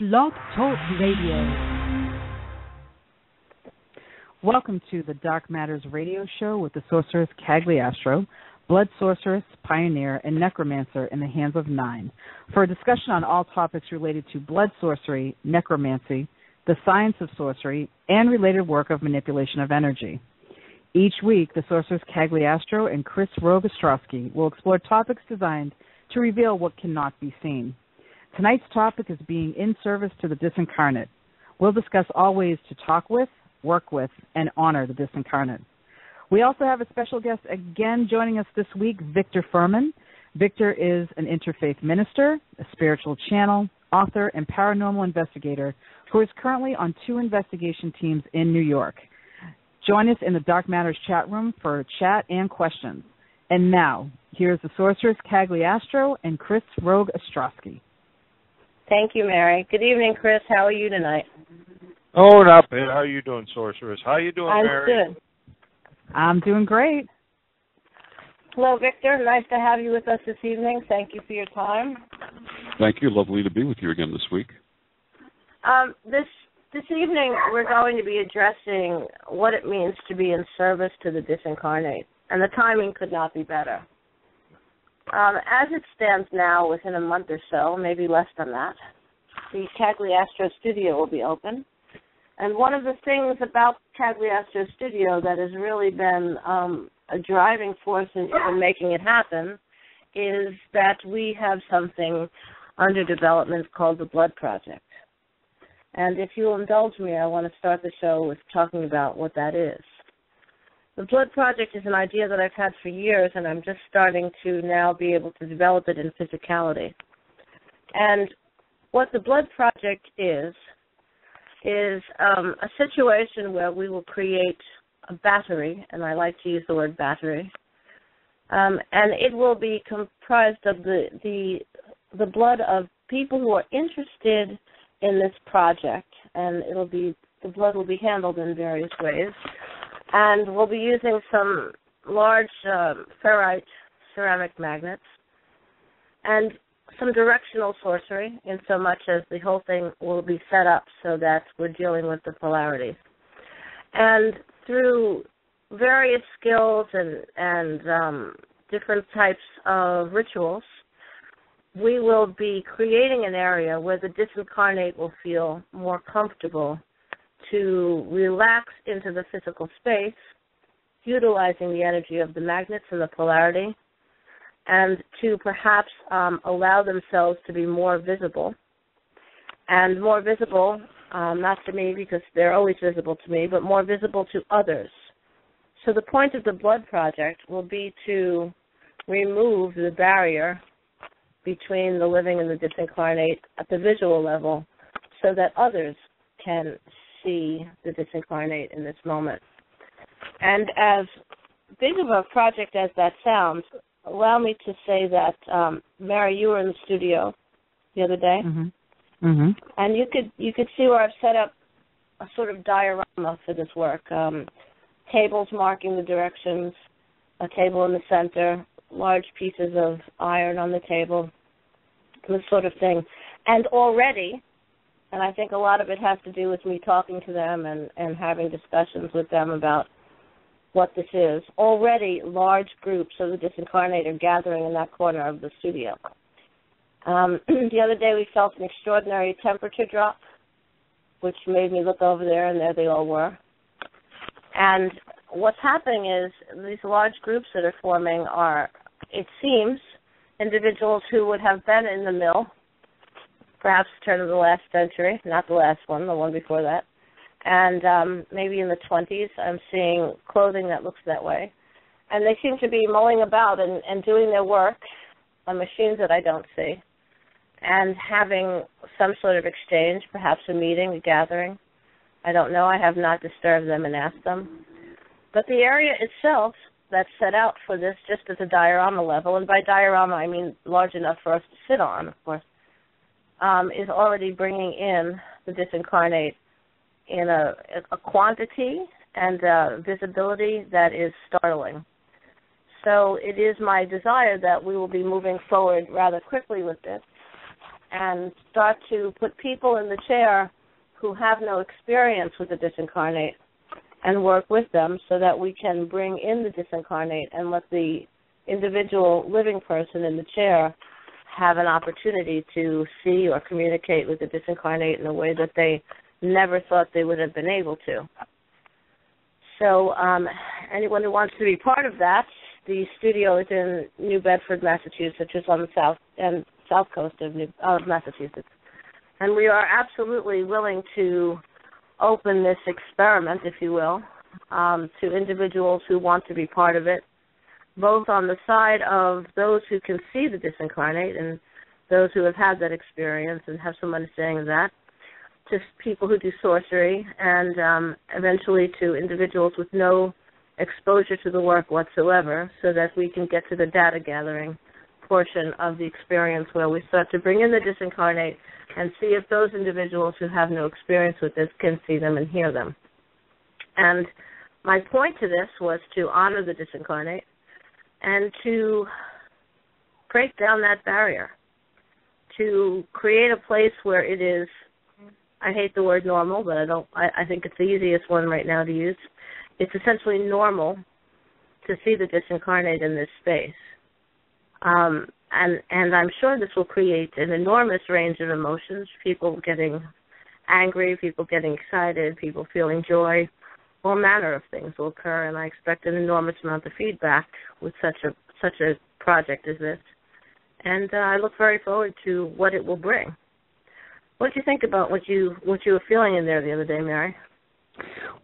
Blog Talk Radio. Welcome to the Dark Matters radio show with the Sorceress Cagliastro, blood sorceress, pioneer, and necromancer in the hands of 9, for a discussion on all topics related to blood sorcery, necromancy, the science of sorcery, and related work of manipulation of energy. Each week, the Sorceress Cagliastro and Chris Rogue will explore topics designed to reveal what cannot be seen. Tonight's topic is being in service to the Disincarnate. We'll discuss all ways to talk with, work with, and honor the Disincarnate. We also have a special guest again joining us this week, Victor Furman. Victor is an interfaith minister, a spiritual channel, author, and paranormal investigator who is currently on 2 investigation teams in New York. Join us in the Dark Matters chat room for chat and questions. And now, here's the Sorceress Cagliastro and Chris Rogue Ostrowski. Thank you, Mary. Good evening, Chris. How are you tonight? Oh, not bad. How are you doing, Sorceress? How are you doing, Mary? I'm good. I'm doing great. Hello, Victor. Nice to have you with us this evening. Thank you for your time. Thank you. Lovely to be with you again this week. This evening, we're going to be addressing what it means to be in service to the Disincarnate, and the timing could not be better. As it stands now, within a month or so, maybe less than that, the Cagliastro studio will be open. And one of the things about Cagliastro studio that has really been a driving force in making it happen is that we have something under development called the Blood Project. And if you'll indulge me, I want to start the show with talking about what that is. The Blood Project is an idea that I've had for years, and I'm just starting to now be able to develop it in physicality. And what the Blood Project is a situation where we will create a battery, and I like to use the word battery, and it will be comprised of the blood of people who are interested in this project, and the blood will be handled in various ways. And we'll be using some large ferrite ceramic magnets and some directional sorcery, in so much as the whole thing will be set up so that we're dealing with the polarities. And through various skills and different types of rituals, we will be creating an area where the Disincarnate will feel more comfortable to relax into the physical space, utilizing the energy of the magnets and the polarity, and to perhaps allow themselves to be more visible. And more visible, not to me because they're always visible to me, but more visible to others. So the point of the Blood Project will be to remove the barrier between the living and the Disincarnate at the visual level so that others can see the Disincarnate in this moment. And as big of a project as that sounds, allow me to say that, Mary, you were in the studio the other day, and you could see where I've set up a sort of diorama for this work, tables marking the directions, a table in the center, large pieces of iron on the table, this sort of thing. And already, and I think a lot of it has to do with me talking to them and having discussions with them about what this is, already large groups of the Disincarnate are gathering in that corner of the studio. The other day we felt an extraordinary temperature drop, which made me look over there, and there they all were. And what's happening is these large groups that are forming are, it seems, individuals who would have been in the mill, perhaps turn of the last century, not the last one, the one before that, and maybe in the 20s. I'm seeing clothing that looks that way. And they seem to be mulling about and doing their work on machines that I don't see, and having some sort of exchange, perhaps a meeting, a gathering. I don't know. I have not disturbed them and asked them. But the area itself that's set out for this, just at the diorama level, and by diorama I mean large enough for us to sit on, of course, is already bringing in the Disincarnate in a quantity and visibility that is startling. So it is my desire that we will be moving forward rather quickly with this. and start to put people in the chair who have no experience with the disincarnate and work with them so that we can bring in the disincarnate and let the individual living person in the chair have an opportunity to see or communicate with the disincarnate in a way that they never thought they would have been able to. So anyone who wants to be part of that, the studio is in New Bedford, Massachusetts, which is on the south coast of Massachusetts. And we are absolutely willing to open this experiment, if you will, to individuals who want to be part of it, both on the side of those who can see the disincarnate and those who have had that experience and have some understanding of that, to people who do sorcery, and eventually to individuals with no exposure to the work whatsoever, so that we can get to the data gathering portion of the experience where we start to bring in the disincarnate and see if those individuals who have no experience with this can see them and hear them. And my point to this was to honor the disincarnate and to break down that barrier, to create a place where it is, I hate the word normal, but I think it's the easiest one right now to use. It's essentially normal to see the disincarnate in this space. And I'm sure this will create an enormous range of emotions, people getting angry, people getting excited, people feeling joy. All manner of things will occur, and I expect an enormous amount of feedback with such a project as this. And I look very forward to what it will bring. What did you think about what you were feeling in there the other day, Mary?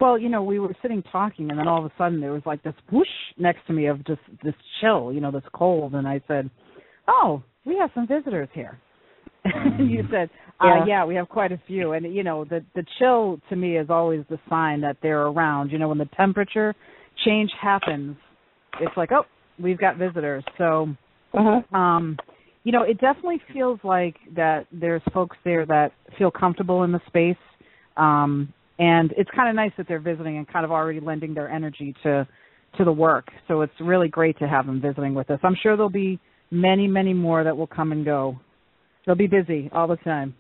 Well, we were sitting talking, and then all of a sudden there was like this whoosh next to me of just this chill, this cold, and I said, "Oh, we have some visitors here." And you said, yeah, we have quite a few. And, the chill to me is always the sign that they're around. When the temperature change happens, it's like, oh, we've got visitors. So, it definitely feels like that there's folks there that feel comfortable in the space. And it's kind of nice that they're visiting and kind of already lending their energy to the work. So it's really great to have them visiting with us. I'm sure there'll be many, many more that will come and go. They'll be busy all the time.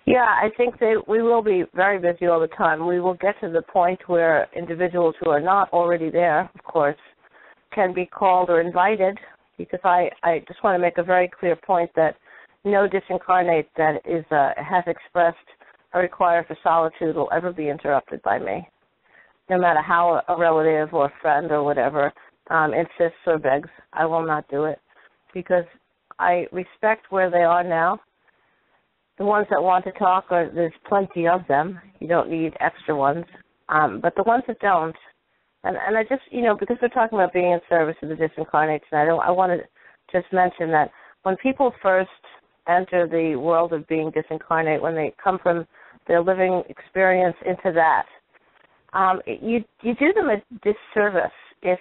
Yeah, I think we will be very busy all the time. We will get to the point where individuals who are not already there, of course, can be called or invited, because I just want to make a very clear point that no disincarnate that has expressed a require for solitude will ever be interrupted by me, no matter how a relative or a friend or whatever insists or begs. I will not do it, because I respect where they are now. The ones that want to talk, there's plenty of them. You don't need extra ones. But the ones that don't, and I just, because we're talking about being in service of the disincarnate tonight, I want to just mention that when people first enter the world of being disincarnate, when they come from their living experience into that, you do them a disservice if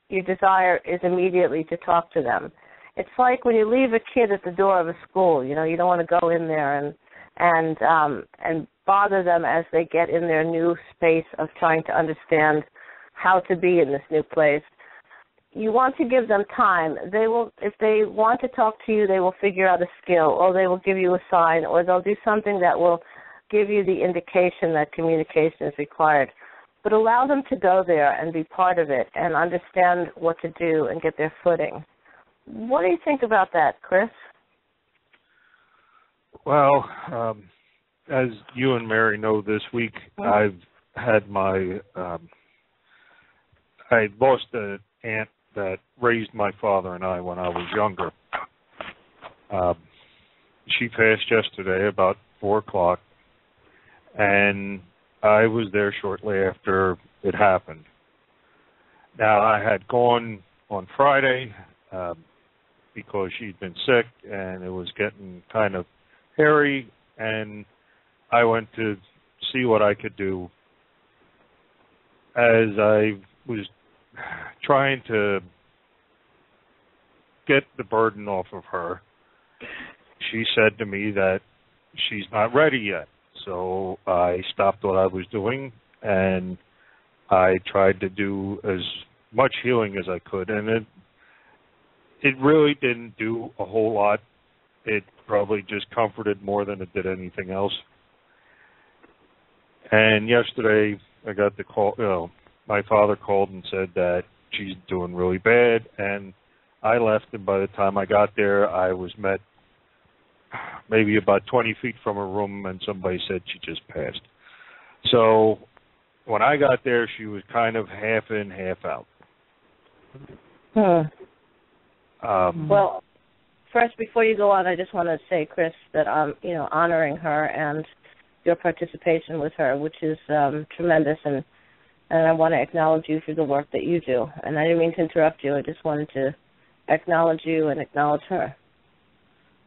your desire is immediately to talk to them. It's like when you leave a kid at the door of a school, you don't want to go in there and bother them as they get in their new space of trying to understand how to be in this new place. You want to give them time. They will, if they want to talk to you, they will figure out a skill, or they will give you a sign, or they'll do something that will give you the indication that communication is required. But allow them to go there and be part of it and understand what to do and get their footing. What do you think about that, Chris? Well, as you and Mary know, this week I've had I lost an aunt that raised my father and I when I was younger. She passed yesterday about 4 o'clock, and I was there shortly after it happened. Now, I had gone on Friday because she'd been sick and it was getting kind of hairy, and I went to see what I could do. As I was trying to get the burden off of her, she said to me that she's not ready yet. So I stopped what I was doing and I tried to do as much healing as I could, and it really didn't do a whole lot it probably just comforted more than it did anything else. And yesterday I got the call, my father called and said that she's doing really bad, and I left, and by the time I got there, I was met maybe about 20 feet from her room, and somebody said she just passed. So when I got there, she was kind of half in, half out. Well, first, before you go on, I just want to say, Chris, that I'm, honoring her and your participation with her, which is tremendous, and I want to acknowledge you for the work that you do. And I didn't mean to interrupt you. I just wanted to acknowledge you and acknowledge her.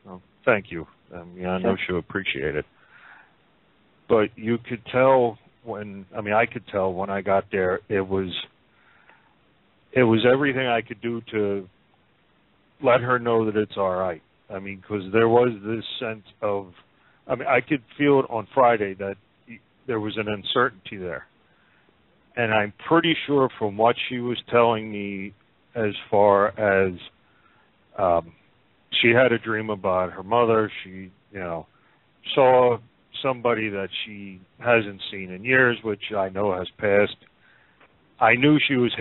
Well, thank you. I know she'll appreciate it. But you could tell I could tell when I got there, it was everything I could do to let her know that it's all right. Because there was this sense of, I could feel it on Friday that there was an uncertainty there. And I'm pretty sure from what she was telling me as far as she had a dream about her mother, she, saw somebody that she hasn't seen in years, which I know has passed. I knew she was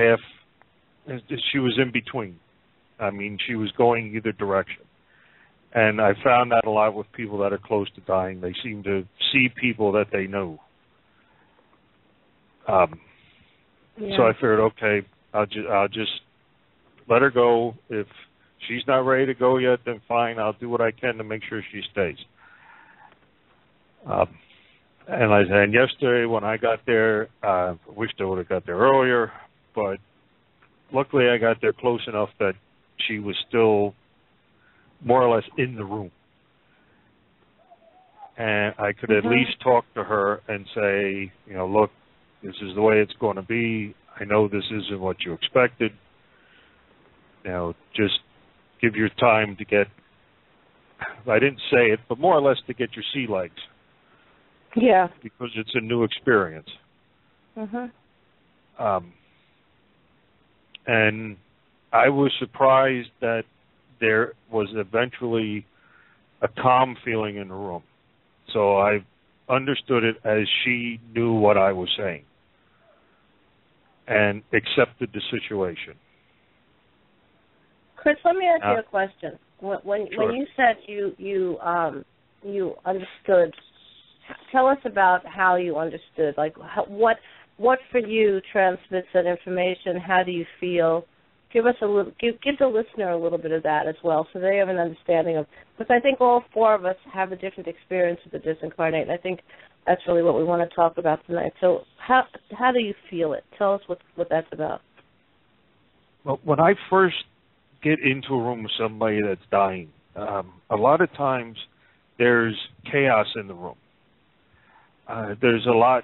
she was in between. She was going either direction. And I found that a lot with people that are close to dying. They seem to see people that they know. So I figured, okay, I'll just let her go. If she's not ready to go yet, then fine. I'll do what I can to make sure she stays. And yesterday when I got there, I wished I would have got there earlier, but luckily I got there close enough that she was still more or less in the room. And I could at least talk to her and say, look, this is the way it's going to be. I know this isn't what you expected. Just give your time to get, I didn't say it, but more or less to get your sea legs. Yeah. Because it's a new experience. And I was surprised that there was eventually a calm feeling in the room. So I understood it as she knew what I was saying and accepted the situation. Chris, let me ask you a question. When you said you understood, tell us about how you understood. Like what for you transmits that information? How do you feel? Give the listener a little bit of that as well, so they have an understanding of. Because I think all four of us have a different experience with the Disincarnate, and I think that's really what we want to talk about tonight. So how do you feel it? Tell us what that's about. Well, when I first get into a room with somebody that's dying, a lot of times there's chaos in the room. There's a lot.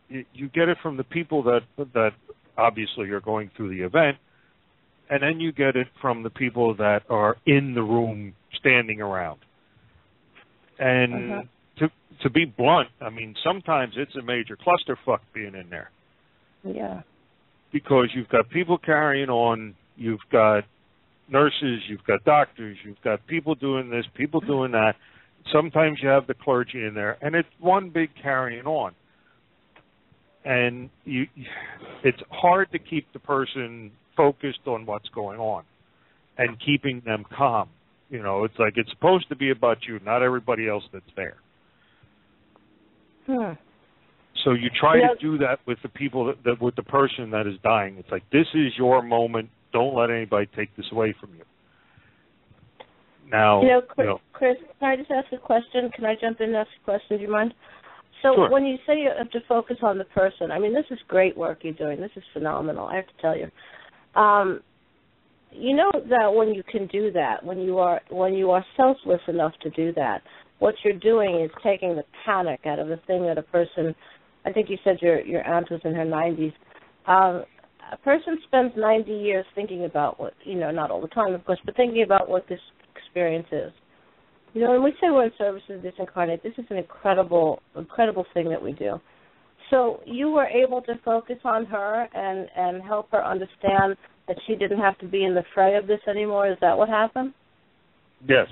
You get it from the people that obviously are going through the event, and then you get it from the people that are in the room standing around. And to be blunt, sometimes it's a major clusterfuck being in there. Yeah. Because you've got people carrying on, you've got nurses, you've got doctors, you've got people doing this, people doing that. Sometimes you have the clergy in there, and it's one big carrying on. And it's hard to keep the person focused on what's going on and keeping them calm. It's like it's supposed to be about you, not everybody else that's there. So you try to do that with the people that with the person that is dying. It's like, this is your moment. Don't let anybody take this away from you. Now, Chris, can I just ask a question? Can I jump in and ask a question? Do you mind? So sure. When you say you have to focus on the person, this is great work you're doing. This is phenomenal, I have to tell you. You know that when you can do that, when you are selfless enough to do that, what you're doing is taking the panic out of the thing that a person, I think you said your aunt was in her 90s. A person spends 90 years thinking about what, not all the time, of course, but thinking about what this experience is. When we say we're in service of the Disincarnate, this is an incredible thing that we do. So you were able to focus on her and help her understand that she didn't have to be in the fray of this anymore. Is that what happened? Yes.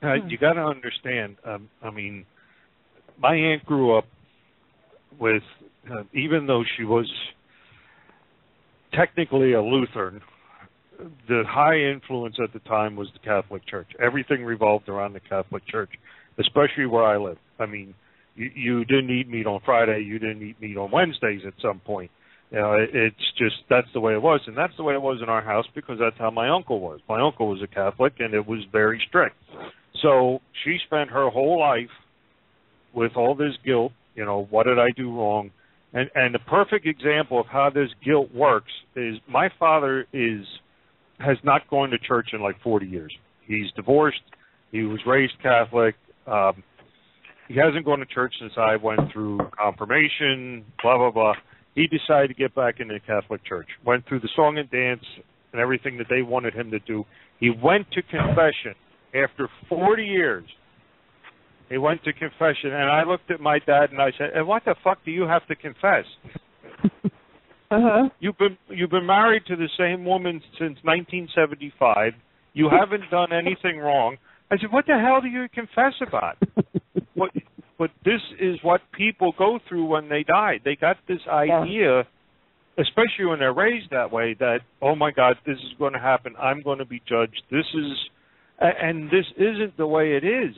You got to understand. I mean, my aunt grew up with, even though she was technically a Lutheran, the high influence at the time was the Catholic Church. Everything revolved around the Catholic Church, especially where I live. I mean, you didn't eat meat on Friday. You didn't eat meat on Wednesdays at some point. You know, it's just, that's the way it was. And that's the way it was in our house because that's how my uncle was. My uncle was a Catholic, and it was very strict. So she spent her whole life with all this guilt, you know, what did I do wrong? And the perfect example of how this guilt works is my father has not gone to church in like 40 years. He's divorced. He was raised Catholic. He hasn't gone to church since I went through confirmation, blah, blah, blah. He decided to get back into the Catholic Church, went through the song and dance and everything that they wanted him to do. He went to confession after 40 years. He went to confession, and I looked at my dad and I said, "And what the fuck do you have to confess? You've been married to the same woman since 1975. You haven't done anything wrong." I said, "What the hell do you confess about?" But this is what people go through when they die. They got this idea, especially when they're raised that way, that, oh my God, this is going to happen. I'm going to be judged. And this isn't the way it is.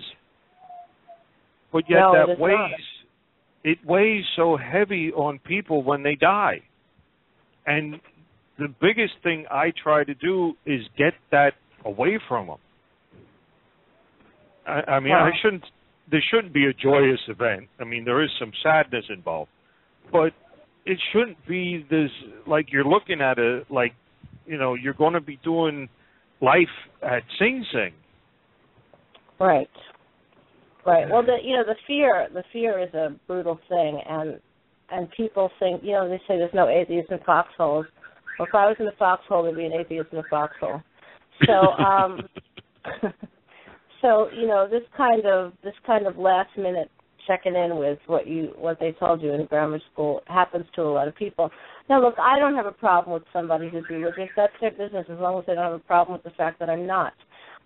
But yet it weighs so heavy on people when they die. And the biggest thing I try to do is get that away from them. I mean, there shouldn't be a joyous event. I mean, there is some sadness involved. But it shouldn't be this, like you're looking at it like, you know, you're going to be doing life at Sing Sing. Right. Right. Well, the fear is a brutal thing, and people think, you know, they say there's no atheists in foxholes. Well, if I was in the foxhole, there'd be an atheist in the foxhole. So, so you know, this kind of last minute checking in with what they told you in grammar school happens to a lot of people. Now, look, I don't have a problem with somebody who's religious. That's their business, as long as they don't have a problem with the fact that I'm not.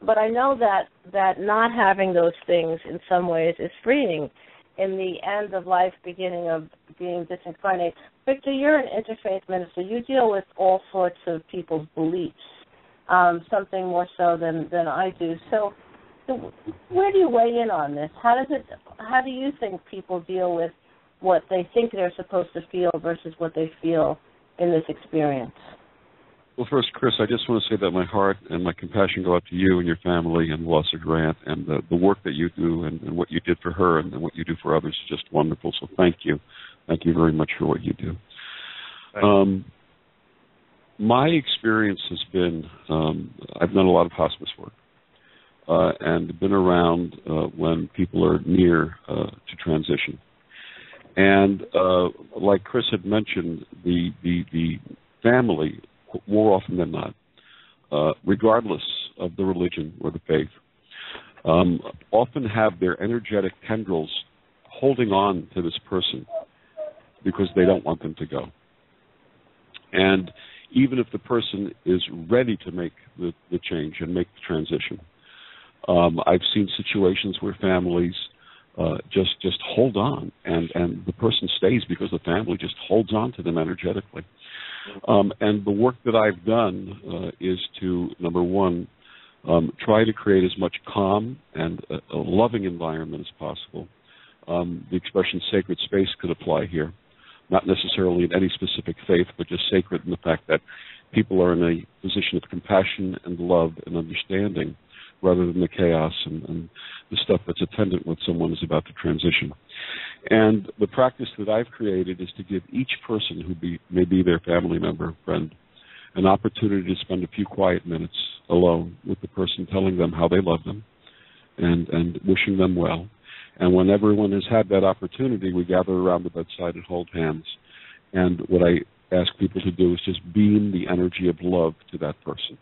But I know that not having those things in some ways is freeing in the end of life, beginning of being disincarnate. Victor, you're an interfaith minister. You deal with all sorts of people's beliefs, something more so than I do. So where do you weigh in on this? How do you think people deal with what they think they're supposed to feel versus what they feel in this experience? Well, first, Chris, I just want to say that my heart and my compassion go out to you and your family and the loss of your aunt, and the work that you do and what you did for her and what you do for others is just wonderful. So thank you. Thank you very much for what you do. My experience has been, I've done a lot of hospice work and been around when people are near to transition. And like Chris had mentioned, the family, more often than not, regardless of the religion or the faith, often have their energetic tendrils holding on to this person because they don't want them to go. And even if the person is ready to make the change and make the transition, I've seen situations where families just hold on, and the person stays because the family just holds on to them energetically. And the work that I've done is to, number one, try to create as much calm and a loving environment as possible. The expression sacred space could apply here, not necessarily in any specific faith, but just sacred in the fact that people are in a position of compassion and love and understanding rather than the chaos and the stuff that's attendant when someone is about to transition. And the practice that I've created is to give each person who may be their family member, friend, an opportunity to spend a few quiet minutes alone with the person, telling them how they love them and wishing them well. And when everyone has had that opportunity, we gather around the bedside and hold hands. And what I ask people to do is just beam the energy of love to that person.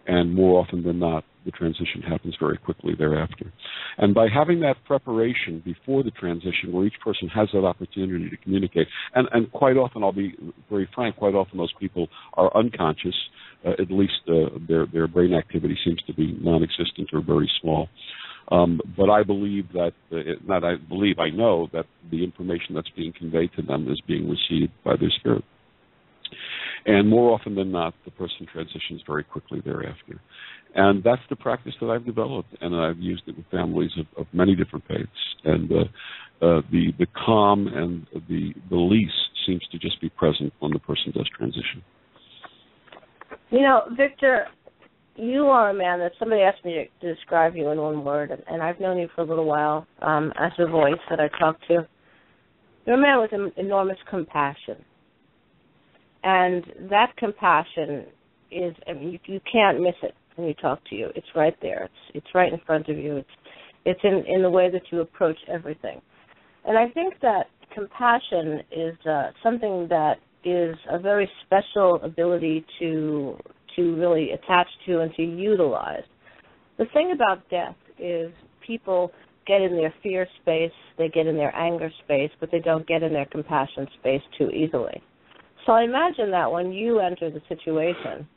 And more often than not, the transition happens very quickly thereafter. And by having that preparation before the transition, where each person has that opportunity to communicate, and quite often, I'll be very frank, quite often those people are unconscious, at least their brain activity seems to be non-existent or very small. But I believe that, I know that the information that's being conveyed to them is being received by their spirit. And more often than not, the person transitions very quickly thereafter. And that's the practice that I've developed, and I've used it with families of many different faiths. And the calm and the release seems to just be present when the person does transition. You know, Victor, you are a man that somebody asked me to describe you in one word, and I've known you for a little while as a voice that I talk to. You're a man with enormous compassion. And that compassion is, I mean, you can't miss it when you talk to you. It's right there. It's right in front of you. It's in the way that you approach everything. And I think that compassion is something that is a very special ability to really attach to and to utilize. The thing about death is people get in their fear space, they get in their anger space, but they don't get in their compassion space too easily. So I imagine that when you enter the situation,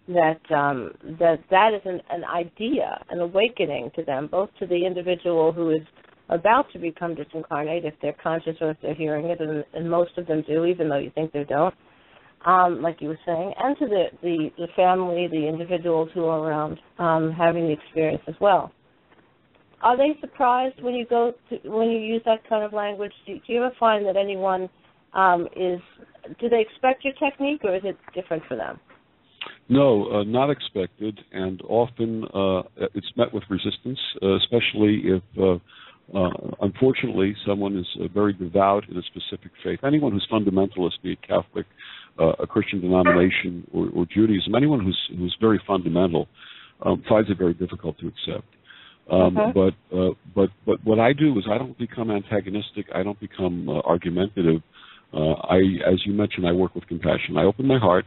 that is an idea, an awakening to them, both to the individual who is about to become disincarnate, if they're conscious or if they're hearing it, and most of them do, even though you think they don't, like you were saying, and to the family, the individuals who are around having the experience as well. Are they surprised when you use that kind of language? Do you ever find that anyone do they expect your technique, or is it different for them? No, not expected, and often it's met with resistance, especially if, unfortunately, someone is very devout in a specific faith. Anyone who's fundamentalist, be it Catholic, a Christian denomination, or Judaism, anyone who's very fundamental finds it very difficult to accept. But what I do is I don't become antagonistic. I don't become argumentative. As you mentioned, I work with compassion. I open my heart,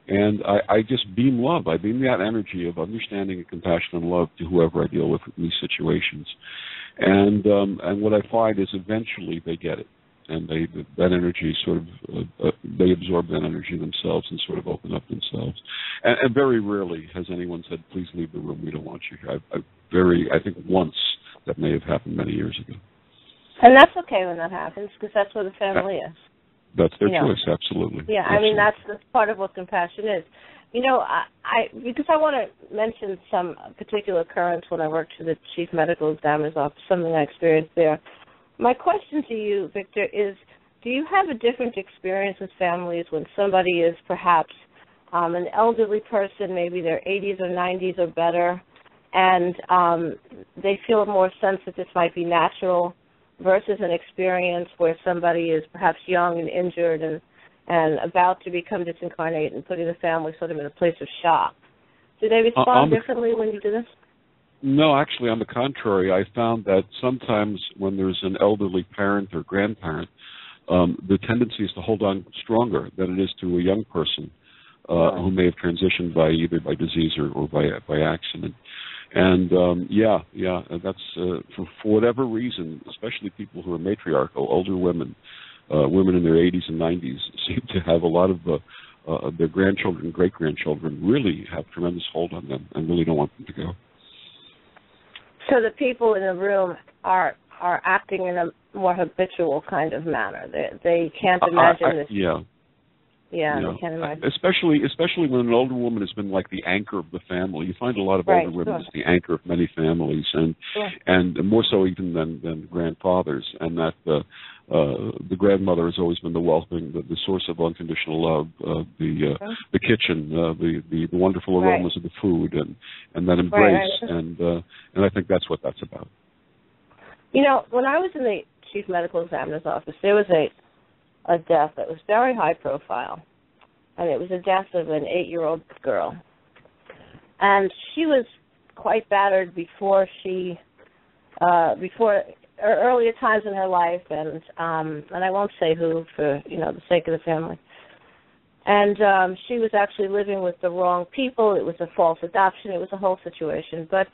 and I just beam love. I beam that energy of understanding and compassion and love to whoever I deal with in these situations. And what I find is eventually they get it, and that energy sort of they absorb that energy themselves and sort of open up themselves. And very rarely has anyone said, "Please leave the room. We don't want you here." I think once that may have happened many years ago. And that's okay when that happens, because that's where the family is. That's their choice, absolutely. Yeah, absolutely. I mean, that's part of what compassion is. You know, because I want to mention some particular occurrence when I worked for the Chief Medical Examiner's Office, something I experienced there. My question to you, Victor, is do you have a different experience with families when somebody is perhaps an elderly person, maybe their 80s or 90s or better, and they feel a more sense that this might be natural, versus an experience where somebody is perhaps young and injured and about to become disincarnate and putting the family sort of in a place of shock? Do they respond differently when you do this? No, actually, on the contrary. I found that sometimes when there's an elderly parent or grandparent, the tendency is to hold on stronger than it is to a young person who may have transitioned either by disease or by accident. And that's for whatever reason, especially people who are matriarchal, older women, women in their 80s and 90s, seem to have a lot of their grandchildren, great-grandchildren really have tremendous hold on them and really don't want them to go. So the people in the room are acting in a more habitual kind of manner. They can't imagine this. Yeah, they can't imagine. Especially when an older woman has been like the anchor of the family. You find a lot of older women as the anchor of many families, and more so even than grandfathers, and that the grandmother has always been the welcoming, the source of unconditional love, the kitchen, the wonderful aromas of the food, and that embrace, and I think that's what that's about. You know, when I was in the Chief Medical Examiner's Office, there was a death that was very high profile, and it was a death of an 8-year-old girl. And she was quite battered before earlier times in her life, and I won't say who for the sake of the family. And she was actually living with the wrong people. It was a false adoption. It was a whole situation. But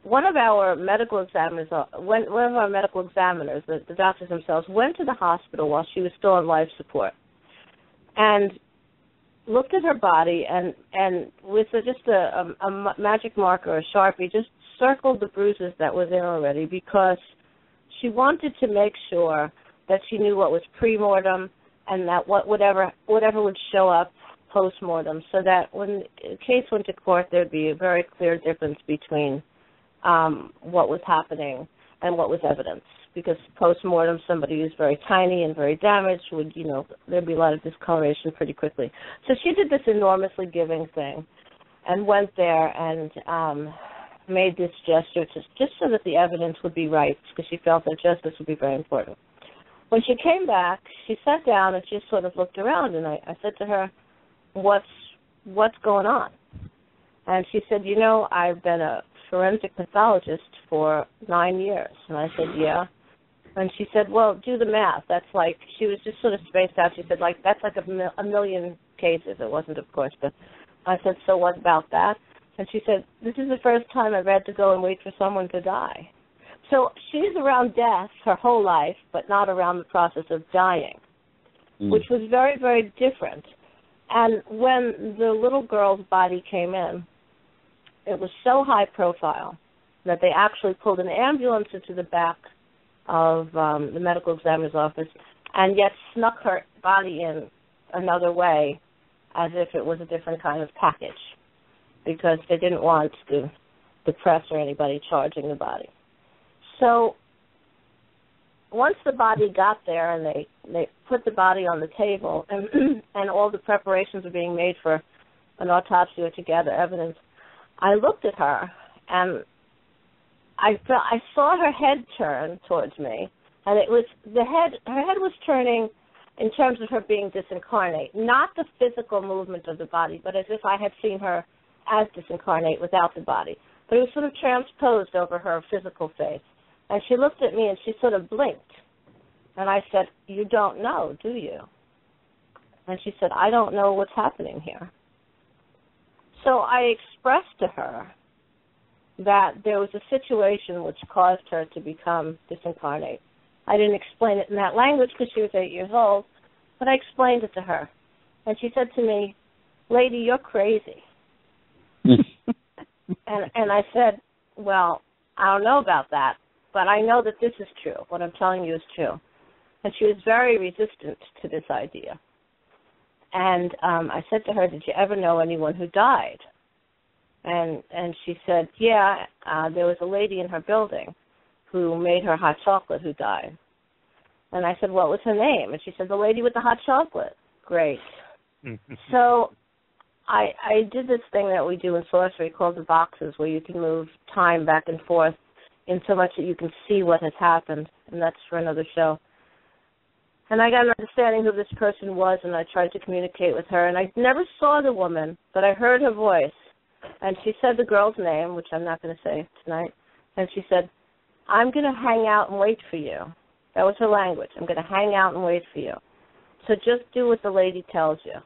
one of our medical examiners, the doctors themselves, went to the hospital while she was still on life support and looked at her body and with just a magic marker, a Sharpie, just circled the bruises that were there already because she wanted to make sure that she knew what was pre-mortem and that whatever would show up post-mortem, so that when the case went to court, there'd be a very clear difference between what was happening and what was evidence. Because post-mortem, somebody who's very tiny and very damaged would, there'd be a lot of discoloration pretty quickly. So she did this enormously giving thing and went there and made this gesture just so that the evidence would be right, because she felt that justice would be very important. When she came back, she sat down and just sort of looked around, and I said to her, what's going on? And she said, I've been a forensic pathologist for 9 years. And I said, yeah. And she said, well, do the math. That's like, she was just sort of spaced out. She said, that's like a million cases. It wasn't, of course, but I said, so what about that? And she said, this is the first time I've had to go and wait for someone to die. So she's around death her whole life, but not around the process of dying, which was very, very different. And when the little girl's body came in, it was so high profile that they actually pulled an ambulance into the back of the medical examiner's office and yet snuck her body in another way as if it was a different kind of package, because they didn't want the press or anybody charging the body. So once the body got there and they put the body on the table and all the preparations were being made for an autopsy or to gather evidence, I looked at her and I saw her head turn towards me, and it was her head was turning in terms of her being disincarnate, not the physical movement of the body, but as if I had seen her as disincarnate without the body. But it was sort of transposed over her physical face. And she looked at me and she sort of blinked. And I said, you don't know, do you? And she said, I don't know what's happening here. So I expressed to her that there was a situation which caused her to become disincarnate. I didn't explain it in that language because she was 8 years old, but I explained it to her. And she said to me, lady, you're crazy. and I said, well, I don't know about that, but I know that this is true. What I'm telling you is true. And she was very resistant to this idea. And I said to her, did you ever know anyone who died? And she said, yeah, there was a lady in her building who made her hot chocolate who died. And I said, what was her name? And she said, the lady with the hot chocolate. Great. So I did this thing that we do in sorcery called the boxes, where you can move time back and forth in so much that you can see what has happened, and that's for another show. And I got an understanding who this person was, and I tried to communicate with her. And I never saw the woman, but I heard her voice. And she said the girl's name, which I'm not going to say tonight. And she said, I'm going to hang out and wait for you. That was her language. I'm going to hang out and wait for you. So just do what the lady tells you.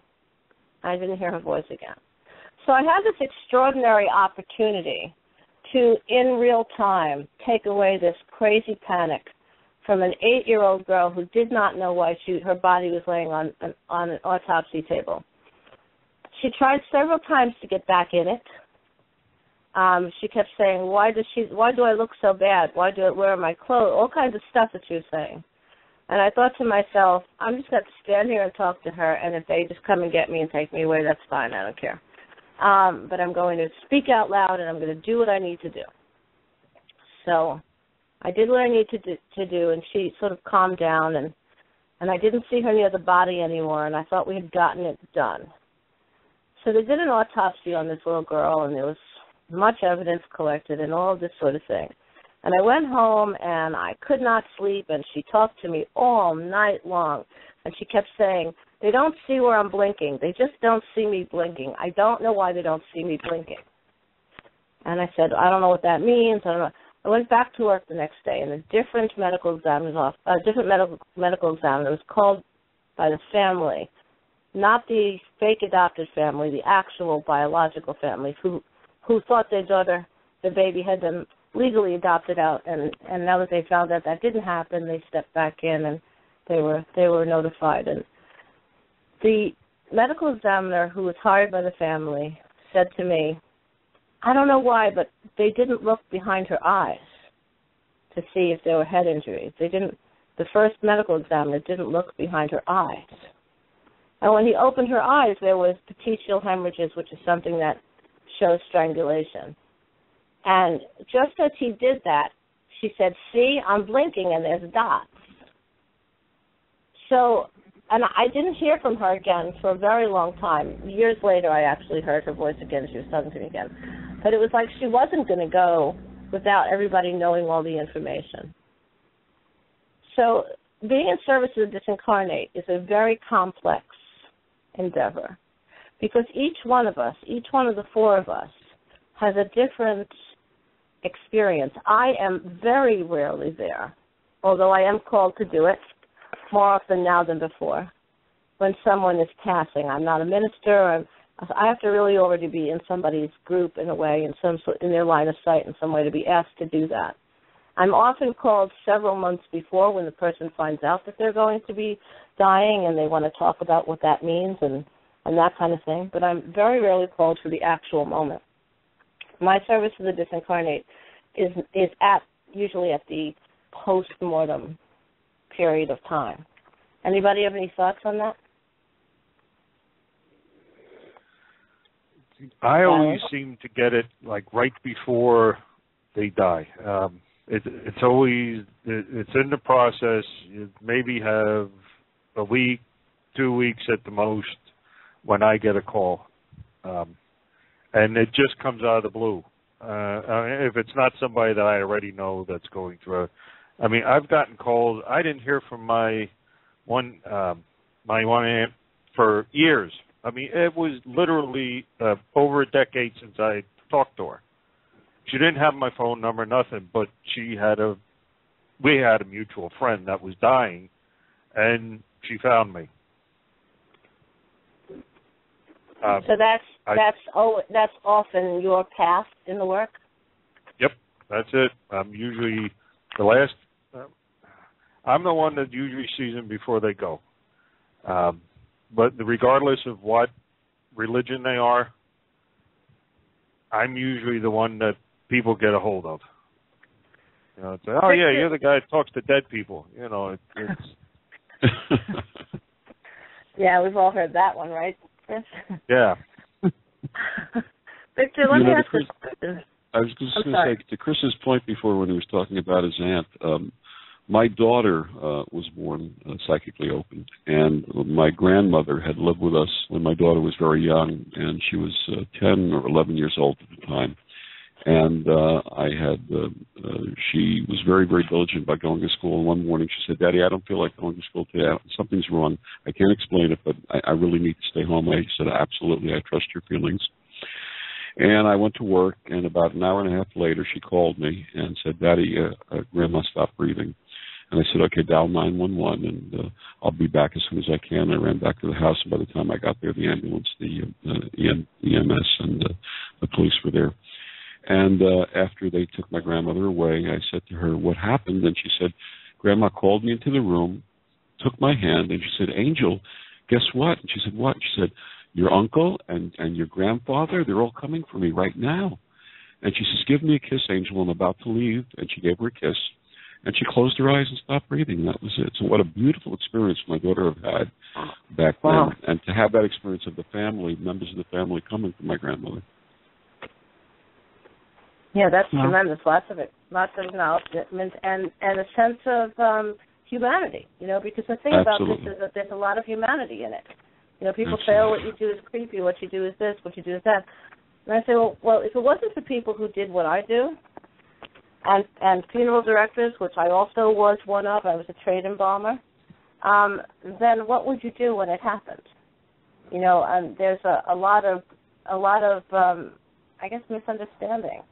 I didn't hear her voice again. So I had this extraordinary opportunity to, in real time, take away this crazy panic from an 8-year-old girl who did not know why her body was laying on an autopsy table. She tried several times to get back in it. She kept saying, why do I look so bad? Why do I wear my clothes? All kinds of stuff that she was saying. And I thought to myself, I'm just going to stand here and talk to her, and if they just come and get me and take me away, that's fine. I don't care. But I'm going to speak out loud, and I'm going to do what I need to do. So I did what I needed to do, and she sort of calmed down, and I didn't see her near the body anymore, and I thought we had gotten it done. So they did an autopsy on this little girl, and there was much evidence collected and all this sort of thing. And I went home, and I could not sleep, and she talked to me all night long. And she kept saying, they don't see where I'm blinking. They just don't see me blinking. I don't know why they don't see me blinking. And I said, I don't know what that means. I don't know. I went back to work the next day, and a different medical examiner was called by the family, not the fake adopted family, the actual biological family, who thought their daughter, the baby, had been legally adopted out, and now that they found out that didn't happen, they stepped back in and they were notified. And the medical examiner who was hired by the family said to me, I don't know why, but they didn't look behind her eyes to see if there were head injuries. The first medical examiner didn't look behind her eyes. And when he opened her eyes, there was petechial hemorrhages, which is something that shows strangulation. And just as he did that, she said, "See, I'm blinking and there's dots." So, and I didn't hear from her again for a very long time. Years later, I actually heard her voice again. She was talking to me again. But it was like she wasn't going to go without everybody knowing all the information. So being in service to the disincarnate is a very complex endeavor because each one of us, each one of the four of us, has a different experience. I am very rarely there, although I am called to do it more often now than before. When someone is passing, I'm not a minister. I have to really already be in somebody's group in a way, in their line of sight in some way to be asked to do that. I'm often called several months before when the person finds out that they're going to be dying and they want to talk about what that means and that kind of thing. But I'm very rarely called for the actual moment. My service to the disincarnate is usually at the post-mortem period of time. Anybody have any thoughts on that? I always seem to get it like right before they die. It's always in the process. You maybe have a week, 2 weeks at the most when I get a call, and it just comes out of the blue. If it's not somebody that I already know that's going through it. I mean, I've gotten calls. I didn't hear from my one aunt for years. I mean, it was literally over a decade since I talked to her. She didn't have my phone number, nothing, but we had a mutual friend that was dying, and she found me. So that's often your path in the work? Yep, that's it. I'm usually the last. I'm the one that usually sees them before they go. But regardless of what religion they are, I'm usually the one that people get a hold of. You know, it's like, oh yeah, you're the guy that talks to dead people. You know, it's. Yeah, we've all heard that one, right, Chris? Yeah. Victor, let me ask you a question. I was just going to say, to Chris's point before when he was talking about his aunt, my daughter was born psychically open, and my grandmother had lived with us when my daughter was very young, and she was 10 or 11 years old at the time. And she was very, very diligent about going to school. And one morning she said, "Daddy, I don't feel like going to school today. Something's wrong. I can't explain it, but I really need to stay home." I said, "Absolutely, I trust your feelings." And I went to work, and about an hour and a half later, she called me and said, "Daddy, Grandma stopped breathing." And I said, "Okay, dial 911, and I'll be back as soon as I can." I ran back to the house, and by the time I got there, the ambulance, the EMS, and the police were there. And after they took my grandmother away, I said to her, "What happened?" And she said, "Grandma called me into the room, took my hand, and she said, 'Angel, guess what?' And she said, 'What?' She said, 'Your uncle and your grandfather, they're all coming for me right now.' And she says, 'Give me a kiss, Angel. I'm about to leave.' And she gave her a kiss. And she closed her eyes and stopped breathing. That was it. So what a beautiful experience my daughter had back then. Wow. And to have that experience of the family, members of the family coming from my grandmother. Yeah, that's tremendous. Lots of acknowledgement and a sense of humanity, you know, because the thing about this is that there's a lot of humanity in it. You know, people say, "Oh, what you do is creepy, what you do is this, what you do is that." And I say, well, if it wasn't for people who did what I do, and funeral directors, which I also was one of, I was a trade embalmer, then what would you do when it happened? You know, and there's a lot of I guess, misunderstanding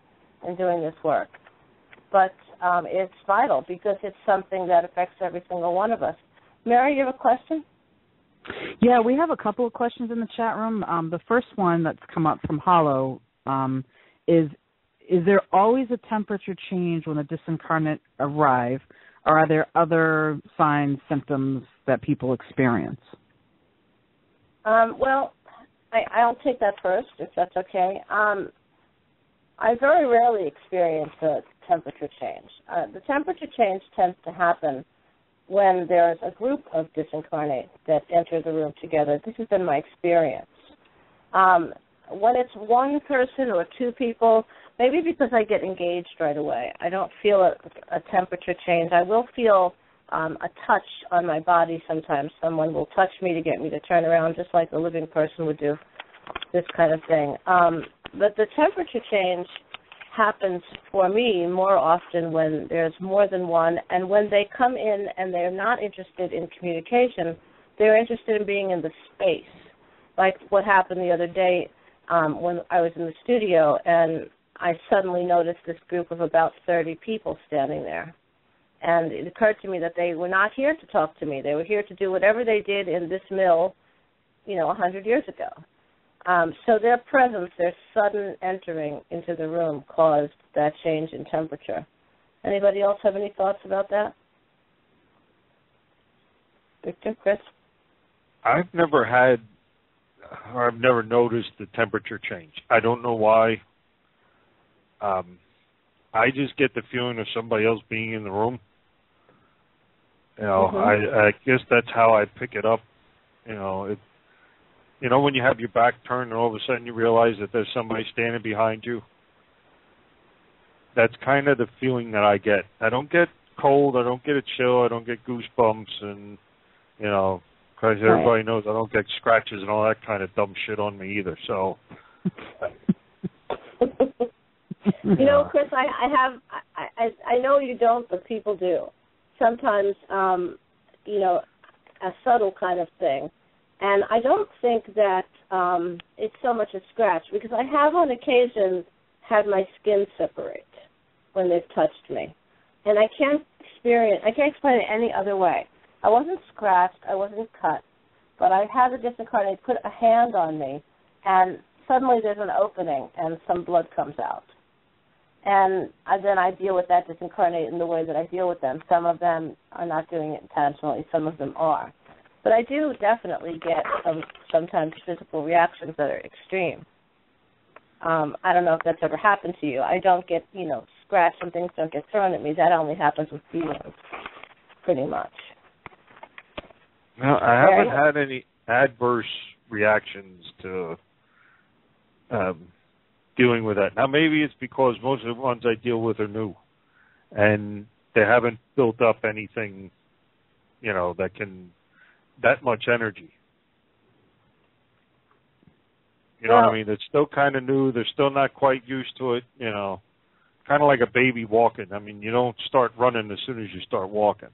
in doing this work. But it's vital because it's something that affects every single one of us. Mary, you have a question? Yeah, we have a couple of questions in the chat room. The first one that's come up from Hollow is there always a temperature change when the disincarnate arrive, or are there other signs, symptoms that people experience? Well, I'll take that first, if that's okay. I very rarely experience a temperature change. The temperature change tends to happen when there's a group of disincarnate that enter the room together. This has been my experience. When it's one person or two people, maybe because I get engaged right away, I don't feel a temperature change. I will feel a touch on my body sometimes. Someone will touch me to get me to turn around, just like a living person would do, this kind of thing. But the temperature change happens for me more often when there's more than one, and when they come in and they're not interested in communication, they're interested in being in the space. Like what happened the other day when I was in the studio, and I suddenly noticed this group of about 30 people standing there. And it occurred to me that they were not here to talk to me. They were here to do whatever they did in this mill, 100 years ago. So their presence, their sudden entering into the room caused that change in temperature. Anybody else have any thoughts about that? Victor, Chris? I've never noticed the temperature change. I don't know why. I just get the feeling of somebody else being in the room. I guess that's how I pick it up. When you have your back turned and all of a sudden you realize that there's somebody standing behind you. That's kind of the feeling that I get. I don't get cold. I don't get a chill. I don't get goosebumps. And, because everybody knows I don't get scratches and all that kind of dumb shit on me either. So. Chris, I know you don't, but people do. Sometimes, a subtle kind of thing. And I don't think that it's so much a scratch, because I have on occasion had my skin separate when they've touched me. And I can't explain it any other way. I wasn't scratched, I wasn't cut, but I had the disincarnate put a hand on me, and suddenly there's an opening and some blood comes out. And then I deal with that disincarnate in the way that I deal with them. Some of them are not doing it intentionally, some of them are. But I do definitely get sometimes physical reactions that are extreme. I don't know if that's ever happened to you. I don't get, scratched and things don't get thrown at me. That only happens with feelings, pretty much. No, I haven't had any adverse reactions to dealing with that. Now, maybe it's because most of the ones I deal with are new, and they haven't built up anything, that much energy. You know what I mean? It's still kind of new. They're still not quite used to it, kind of like a baby walking. I mean, you don't start running as soon as you start walking.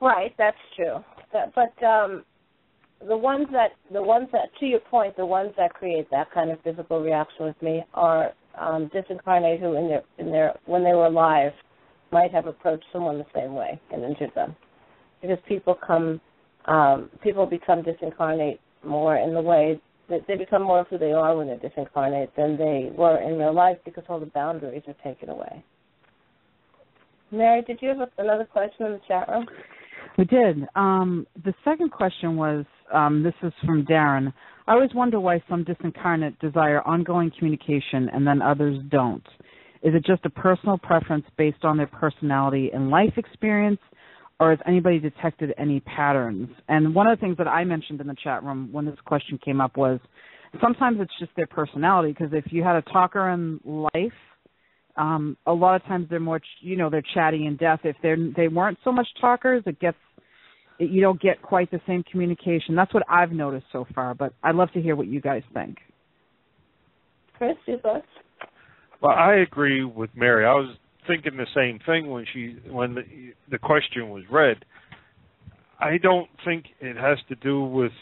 Right, that's true. But the ones that, to your point, the ones that create that kind of physical reaction with me are disincarnate who, when they were alive, might have approached someone the same way and injured them, because people become disincarnate more in the way that they become more of who they are when they're disincarnate than they were in real life, because all the boundaries are taken away. Mary, did you have another question in the chat room? We did. The second question was, this is from Darren. I always wonder why some disincarnate desire ongoing communication and then others don't. Is it just a personal preference based on their personality and life experience, or has anybody detected any patterns? And one of the things that I mentioned in the chat room when this question came up was sometimes it's just their personality, because if you had a talker in life, a lot of times they're more, they're chatty in death. If they weren't so much talkers, you don't get quite the same communication. That's what I've noticed so far, but I'd love to hear what you guys think. Chris, your thoughts? Well, I agree with Mary. I was thinking the same thing when the question was read. I don't think it has to do with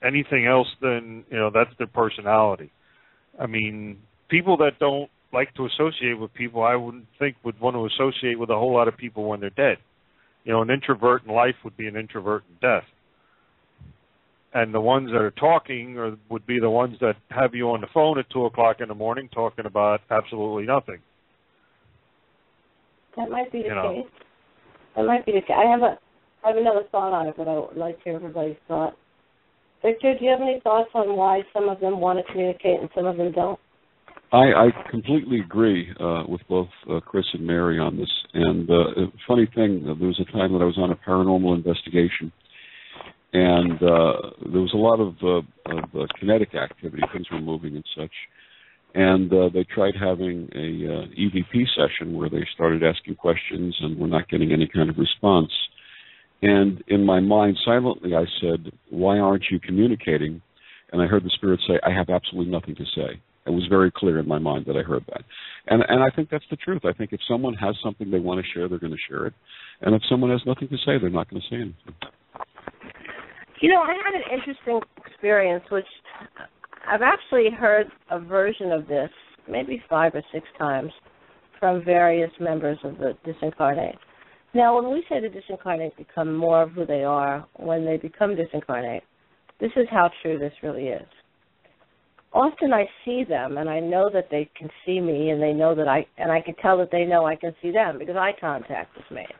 anything else than, that's their personality. I mean, people that don't like to associate with people, I wouldn't think would want to associate with a whole lot of people when they're dead. An introvert in life would be an introvert in death. And the ones that are talking would be the ones that have you on the phone at 2 o'clock in the morning talking about absolutely nothing. That might be the case. That might be the case. I have another thought on it, but I would like to hear everybody's thought. Victor, do you have any thoughts on why some of them want to communicate and some of them don't? I completely agree with both Chris and Mary on this. And funny thing, there was a time that I was on a paranormal investigation, and there was a lot of kinetic activity. Things were moving and such. And they tried having a EVP session where they started asking questions and were not getting any kind of response. And in my mind, silently, I said, "Why aren't you communicating?" And I heard the Spirit say, "I have absolutely nothing to say." It was very clear in my mind that I heard that. And I think that's the truth. I think if someone has something they want to share, they're going to share it. And if someone has nothing to say, they're not going to say anything. You know, I had an interesting experience, which I've actually heard a version of this maybe 5 or 6 times from various members of the Disincarnate. Now, when we say the Disincarnate become more of who they are when they become Disincarnate, this is how true this really is. Often I see them, and I know that they can see me, and they know that I can tell that they know I can see them because eye contact is made.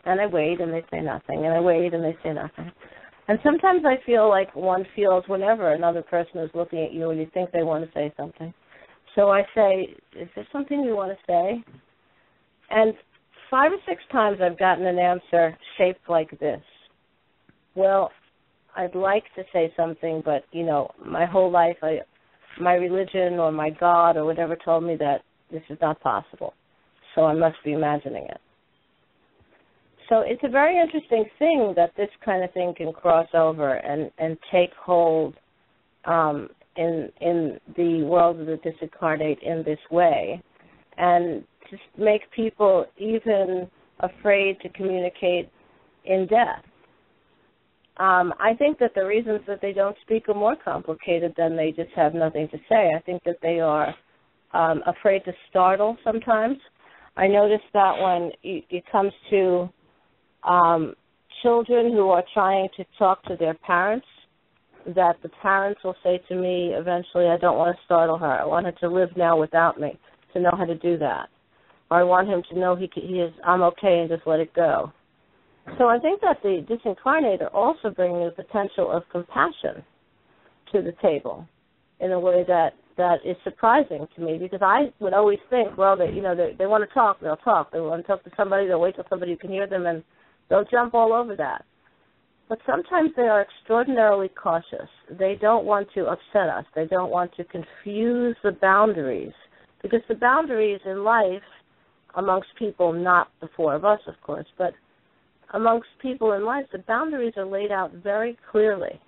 And I wait, and they say nothing, and I wait, and they say nothing. And sometimes I feel like one feels whenever another person is looking at you and you think they want to say something. So I say, "Is there something you want to say?" And 5 or 6 times I've gotten an answer shaped like this. "Well, I'd like to say something, but, you know, my whole life my religion or my God or whatever told me that this is not possible, so I must be imagining it." So it's a very interesting thing that this kind of thing can cross over and take hold in the world of the Disincarnate in this way, and to make people even afraid to communicate in death. I think that the reasons that they don't speak are more complicated than they just have nothing to say. I think that they are afraid to startle sometimes. I noticed that when it comes to children who are trying to talk to their parents, that the parents will say to me eventually, "I don't want to startle her. I want her to live now without me, to know how to do that. Or I want him to know I'm okay and just let it go." So I think that the Disincarnate are also bringing the potential of compassion to the table in a way that is surprising to me, because I would always think, well, they want to talk, they'll talk. They want to talk to somebody, they'll wait till somebody can hear them, and they'll jump all over that. But sometimes they are extraordinarily cautious. They don't want to upset us. They don't want to confuse the boundaries, because the boundaries in life amongst people, not the 4 of us, of course, but amongst people in life, the boundaries are laid out very clearly,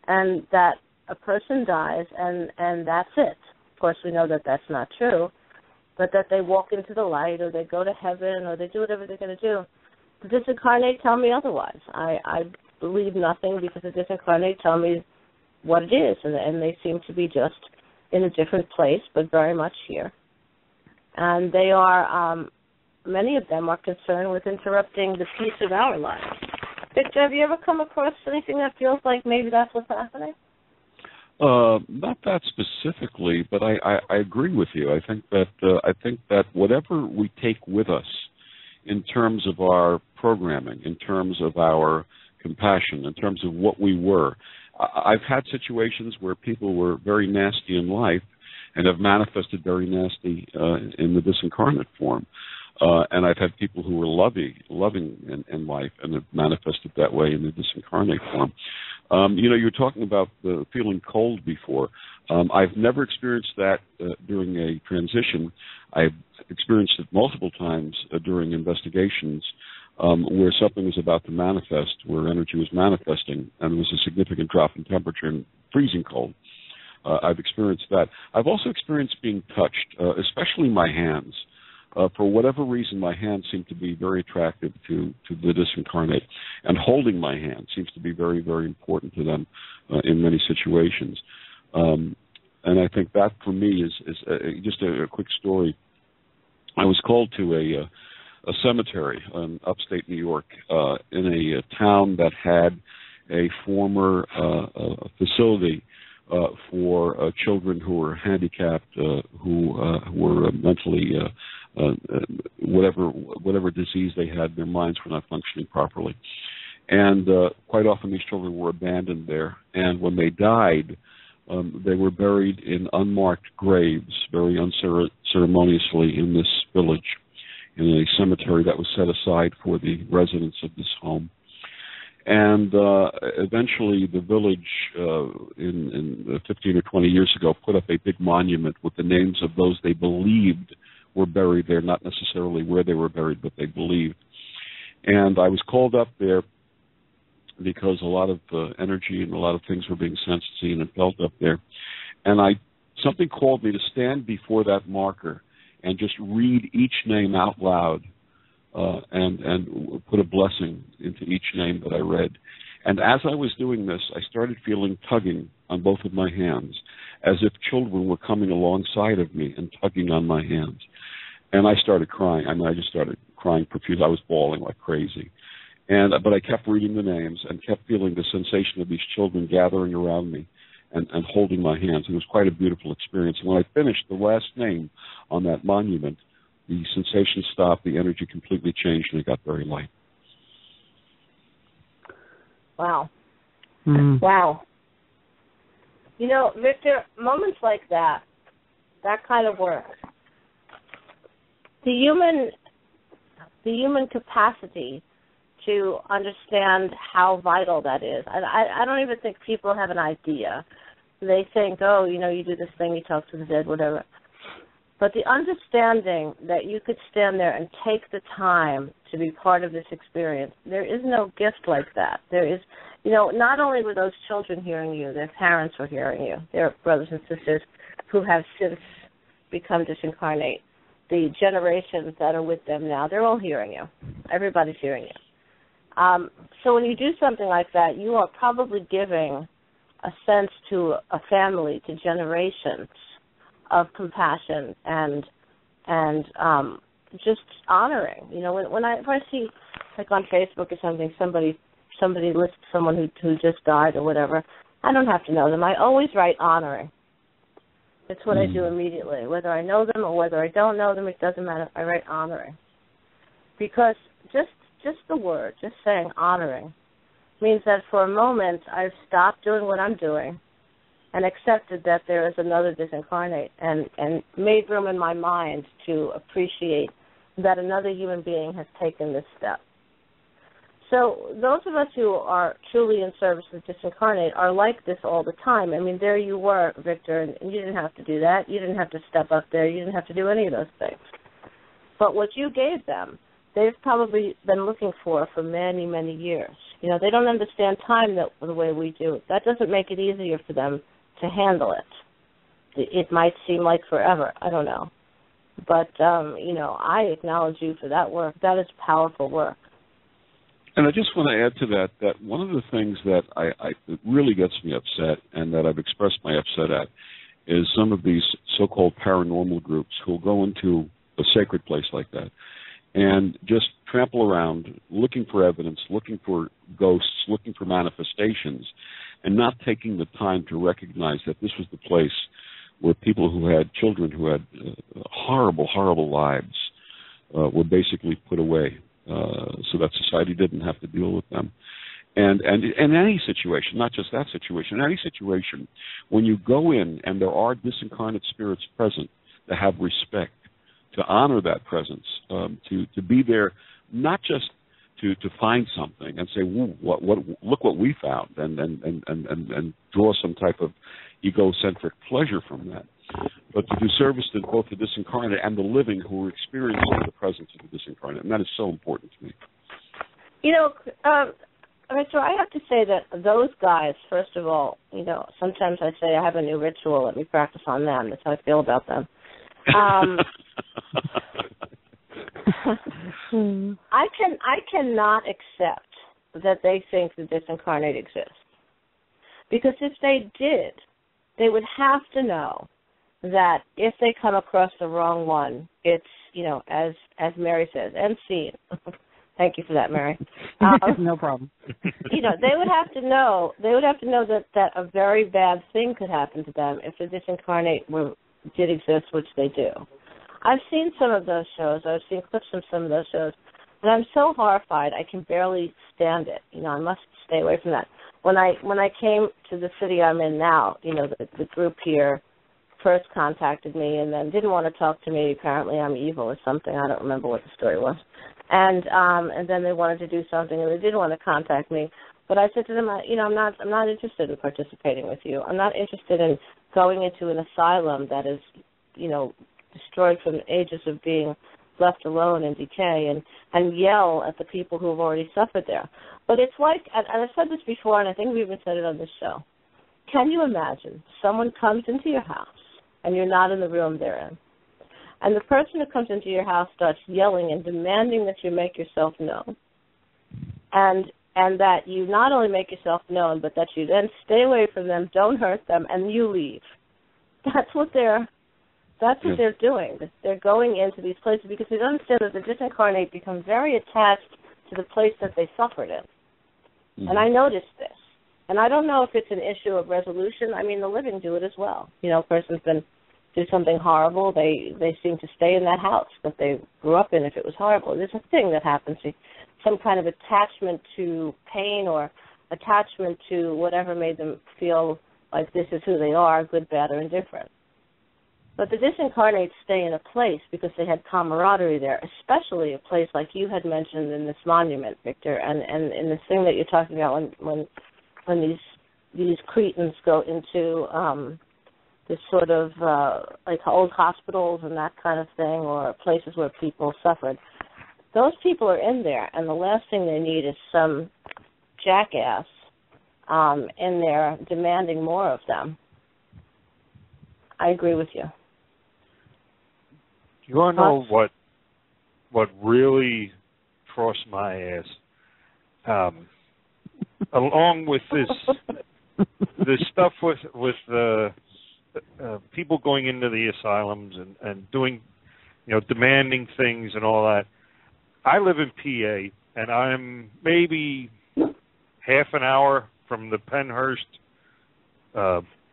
and that a person dies and that's it. Of course, we know that that's not true, but that they walk into the light or they go to heaven or they do whatever they're going to do. The Disincarnate tell me otherwise. I believe nothing because the Disincarnate tell me what it is, and they seem to be just in a different place, but very much here. And they are, many of them are concerned with interrupting the peace of our lives. Victor, have you ever come across anything that feels like maybe that's what's happening? Not that specifically, but I agree with you. I think that whatever we take with us in terms of our programming, in terms of our compassion, in terms of what we were, I've had situations where people were very nasty in life and have manifested very nasty in the disincarnate form. And I've had people who were loving in life and have manifested that way in the disincarnate form. You were talking about the feeling cold before. I've never experienced that during a transition. I've experienced it multiple times during investigations where something was about to manifest, where energy was manifesting, and there was a significant drop in temperature and freezing cold. I've experienced that. I've also experienced being touched, especially my hands. For whatever reason, my hands seem to be very attractive to the disincarnate, and holding my hand seems to be very, very important to them in many situations. And I think that, for me, is just a quick story. I was called to a cemetery in upstate New York in a town that had a former facility for children who were handicapped, who were mentally whatever disease they had, their minds were not functioning properly. And quite often these children were abandoned there. And when they died, they were buried in unmarked graves, very unceremoniously in this village, in a cemetery that was set aside for the residents of this home. And eventually the village, in 15 or 20 years ago, put up a big monument with the names of those they believed were buried there, not necessarily where they were buried, but they believed. And I was called up there because a lot of energy and a lot of things were being sensed, seen, and felt up there. And something called me to stand before that marker and just read each name out loud and put a blessing into each name that I read. And as I was doing this, I started feeling tugging on both of my hands, as if children were coming alongside of me and tugging on my hands. And I started crying. I mean, I just started crying profusely. I was bawling like crazy. But I kept reading the names and kept feeling the sensation of these children gathering around me and holding my hands. It was quite a beautiful experience. And when I finished the last name on that monument, the sensation stopped, the energy completely changed, and it got very light. Wow. Mm. Wow. You know, Victor, moments like that kind of work, the human capacity to understand how vital that is. I don't even think people have an idea. They think, oh, you know, you do this thing, you talk to the dead, whatever. But the understanding that you could stand there and take the time to be part of this experience, there is no gift like that. There is, you know, not only were those children hearing you, their parents were hearing you, their brothers and sisters who have since become disincarnate, the generations that are with them now, they're all hearing you. Everybody's hearing you. So when you do something like that, you are probably giving a sense to a family, to generations of compassion and just honoring. You know, when I see, like on Facebook or something, somebody lists someone who just died or whatever, I don't have to know them. I always write honoring. It's what I do immediately. Whether I know them or whether I don't know them, it doesn't matter. I write honoring. Because just the word, just saying honoring, means that for a moment I've stopped doing what I'm doing and accepted that there is another disincarnate and made room in my mind to appreciate that another human being has taken this step. So those of us who are truly in service of disincarnate are like this all the time. I mean, there you were, Victor, and you didn't have to do that. You didn't have to step up there. You didn't have to do any of those things. But what you gave them, they've probably been looking for many, many years. You know, they don't understand time the way we do. That doesn't make it easier for them to handle it. It might seem like forever. I don't know. But, you know, I acknowledge you for that work. That is powerful work. And I just want to add to that one of the things that that really gets me upset and that I've expressed my upset at is some of these so-called paranormal groups who will go into a sacred place like that and just trample around looking for evidence, looking for ghosts, looking for manifestations, and not taking the time to recognize that this was the place where people who had children who had horrible, horrible lives were basically put away so that society didn't have to deal with them. And in any situation, not just that situation, in any situation, when you go in and there are disincarnate spirits present, to have respect, to honor that presence, to be there, not just to find something and say, "Woo, look what we found," and draw some type of egocentric pleasure from that, but to do service to both the disincarnate and the living who are experiencing the presence of the disincarnate, and that is so important to me. You know, so I have to say that those guys, first of all, you know, sometimes I say I have a new ritual. Let me practice on them. That's how I feel about them. I cannot accept that they think the disincarnate exists, because if they did, they would have to know that if they come across the wrong one, it's, you know, as Mary says, end scene. Thank you for that, Mary. No problem. You know, they would have to know that a very bad thing could happen to them if the disincarnate did exist, which they do. I've seen some of those shows. I've seen clips from some of those shows And I'm so horrified I can barely stand it. I must stay away from that. When I came to the city I'm in now, the group here first contacted me and then didn't want to talk to me. Apparently I'm evil or something. I don't remember what the story was. And then they wanted to do something and they didn't want to contact me. But I said to them, I'm not interested in participating with you. I'm not interested in going into an asylum that is, destroyed from ages of being left alone in decay and yell at the people who have already suffered there. But it's like, and I've said this before, and I think we even said it on this show, can you imagine someone comes into your house and you're not in the room they're in, and the person who comes into your house starts yelling and demanding that you make yourself known, and that you not only make yourself known, but that you then stay away from them, don't hurt them, and you leave. That's what they're doing. They're going into these places because they don't understand that the disincarnate become very attached to the place that they suffered in. Mm-hmm. And I noticed this. And I don't know if it's an issue of resolution. I mean, the living do it as well. A person's been do something horrible, they seem to stay in that house that they grew up in if it was horrible. There's a thing that happens, some kind of attachment to pain or attachment to whatever made them feel like this is who they are, good, bad, or indifferent. But the disincarnates stay in a place because they had camaraderie there, especially a place like you had mentioned in this monument, Victor, and in this thing that you're talking about when these cretins go into this sort of like old hospitals and that kind of thing, or places where people suffered. Those people are in there, and the last thing they need is some jackass in there demanding more of them. I agree with you. You want to know what really crossed my ass? Along with this stuff with the people going into the asylums and doing, demanding things and all that. I live in PA, and I'm maybe half an hour from the Pennhurst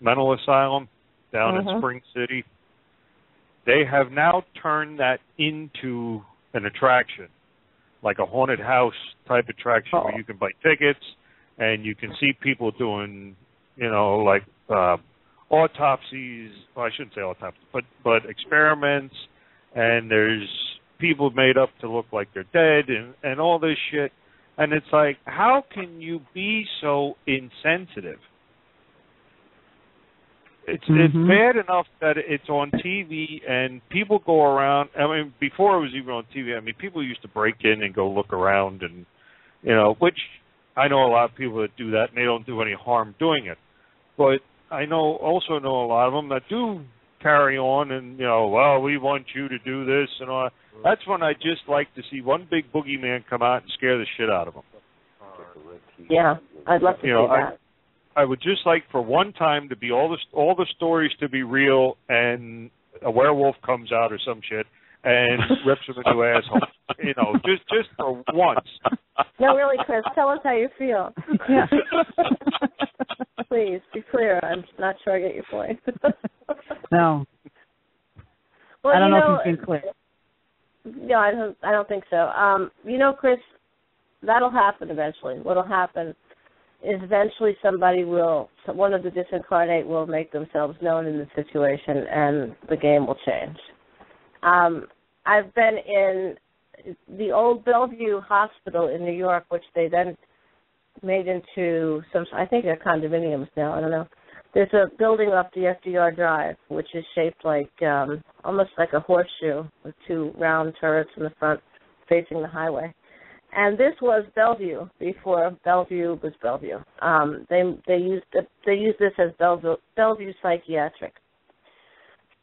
mental asylum down in Spring City. They have now turned that into an attraction, like a haunted house type attraction where you can buy tickets and you can see people doing, like autopsies. Well, I shouldn't say autopsies, but experiments, and there's people made up to look like they're dead and all this shit. And it's like, how can you be so insensitive? It's bad enough that it's on TV and people go around. I mean, before it was even on TV, people used to break in and go look around and, which I know a lot of people that do that and they don't do any harm doing it. But I also know a lot of them that do carry on and, well, we want you to do this and all that. That's when I just like to see one big boogeyman come out and scare the shit out of them. Yeah, I'd love to see that. I would just like for one time to be all the stories to be real, and a werewolf comes out or some shit and rips him a new asshole. Just for once. No, really, Chris, tell us how you feel. Yeah. Please be clear. I'm not sure I get your point. No. Well, I don't know if you've been clear. No, I don't think so. Chris, that'll happen eventually. What'll happen is eventually one of the disincarnate will make themselves known in the situation, and the game will change. I've been in the old Bellevue Hospital in New York, which they then made into I think they're condominiums now, I don't know. There's a building up the FDR Drive, which is shaped like almost like a horseshoe with two round turrets in the front facing the highway. And this was Bellevue before Bellevue was Bellevue. They used this as Bellevue Psychiatric.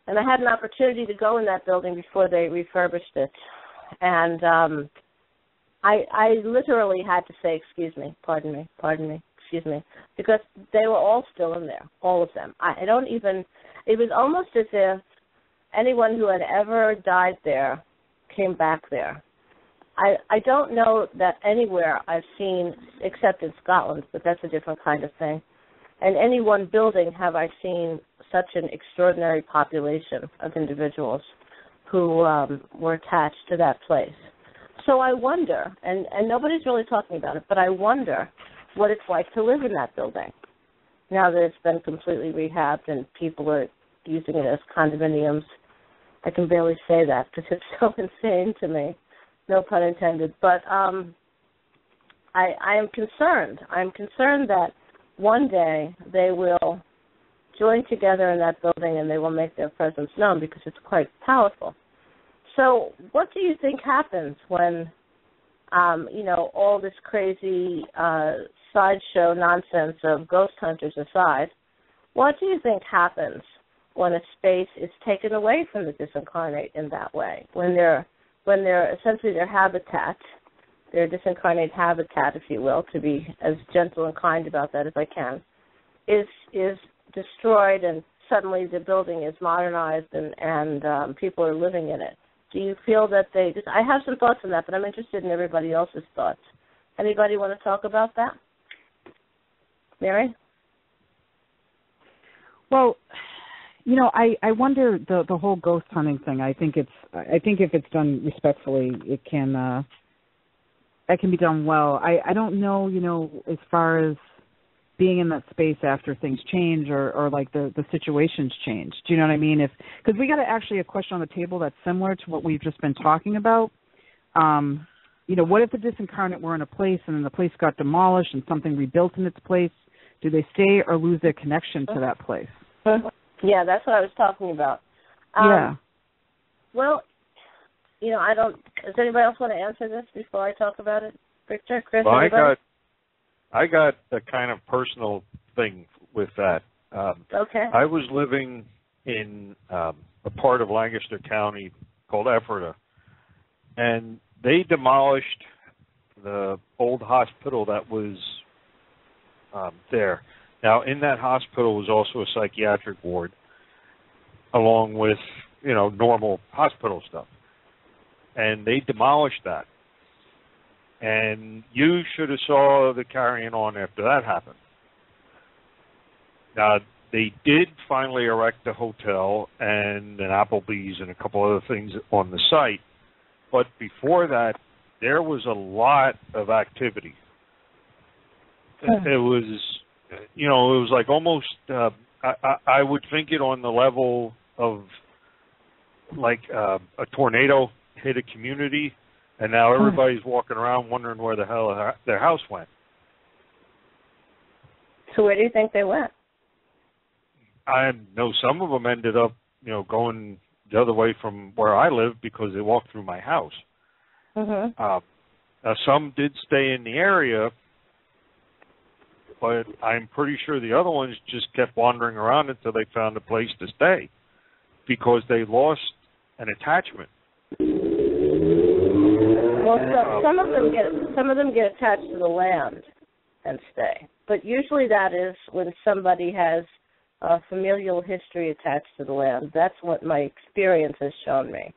And I had an opportunity to go in that building before they refurbished it. And I literally had to say, excuse me, pardon me, excuse me, because they were all still in there, all of them. It was almost as if anyone who had ever died there came back there. I don't know that anywhere I've seen, except in Scotland, but that's a different kind of thing. In any one building have I seen such an extraordinary population of individuals who were attached to that place. So I wonder, and nobody's really talking about it, but I wonder what it's like to live in that building now that it's been completely rehabbed and people are using it as condominiums. I can barely say that because it's so insane to me, no pun intended. But I am concerned. I'm concerned that one day they will join together in that building and they will make their presence known because it's quite powerful. So what do you think happens when, all this crazy sideshow nonsense of ghost hunters aside, what do you think happens when a space is taken away from the disincarnate in that way, when they're essentially their habitat, their disincarnate habitat, if you will, to be as gentle and kind about that as I can, is destroyed and suddenly the building is modernized and people are living in it? Do you feel that I have some thoughts on that, but I'm interested in everybody else's thoughts. Anybody want to talk about that? Mary? Well, I wonder the whole ghost hunting thing. I think if it's done respectfully, it can be done well. I don't know, as far as being in that space after things change or like the situations change. Do you know what I mean? Because we got actually a question on the table that's similar to what we've just been talking about. What if the disincarnate were in a place and then the place got demolished and something rebuilt in its place? Do they stay or lose their connection to that place? Yeah, that's what I was talking about. Yeah. Well, does anybody else want to answer this before I talk about it? Victor, Chris, well, anybody? I got a kind of personal thing with that. Okay. I was living in a part of Lancaster County called Ephrata, and they demolished the old hospital that was there. Now, in that hospital was also a psychiatric ward, along with, normal hospital stuff. And they demolished that. And you should have saw the carrying on after that happened. Now, they did finally erect a hotel and an Applebee's and a couple other things on the site. But before that, there was a lot of activity. It was, it was like almost, I would think it on the level of like a tornado hit a community. And now everybody's walking around wondering where the hell their house went. So where do you think they went? I know some of them ended up, going the other way from where I live because they walked through my house. Mm-hmm. Now some did stay in the area, but I'm pretty sure the other ones just kept wandering around until they found a place to stay because they lost an attachment. Well, some of them get attached to the land and stay, but usually that is when somebody has a familial history attached to the land. That's what my experience has shown me.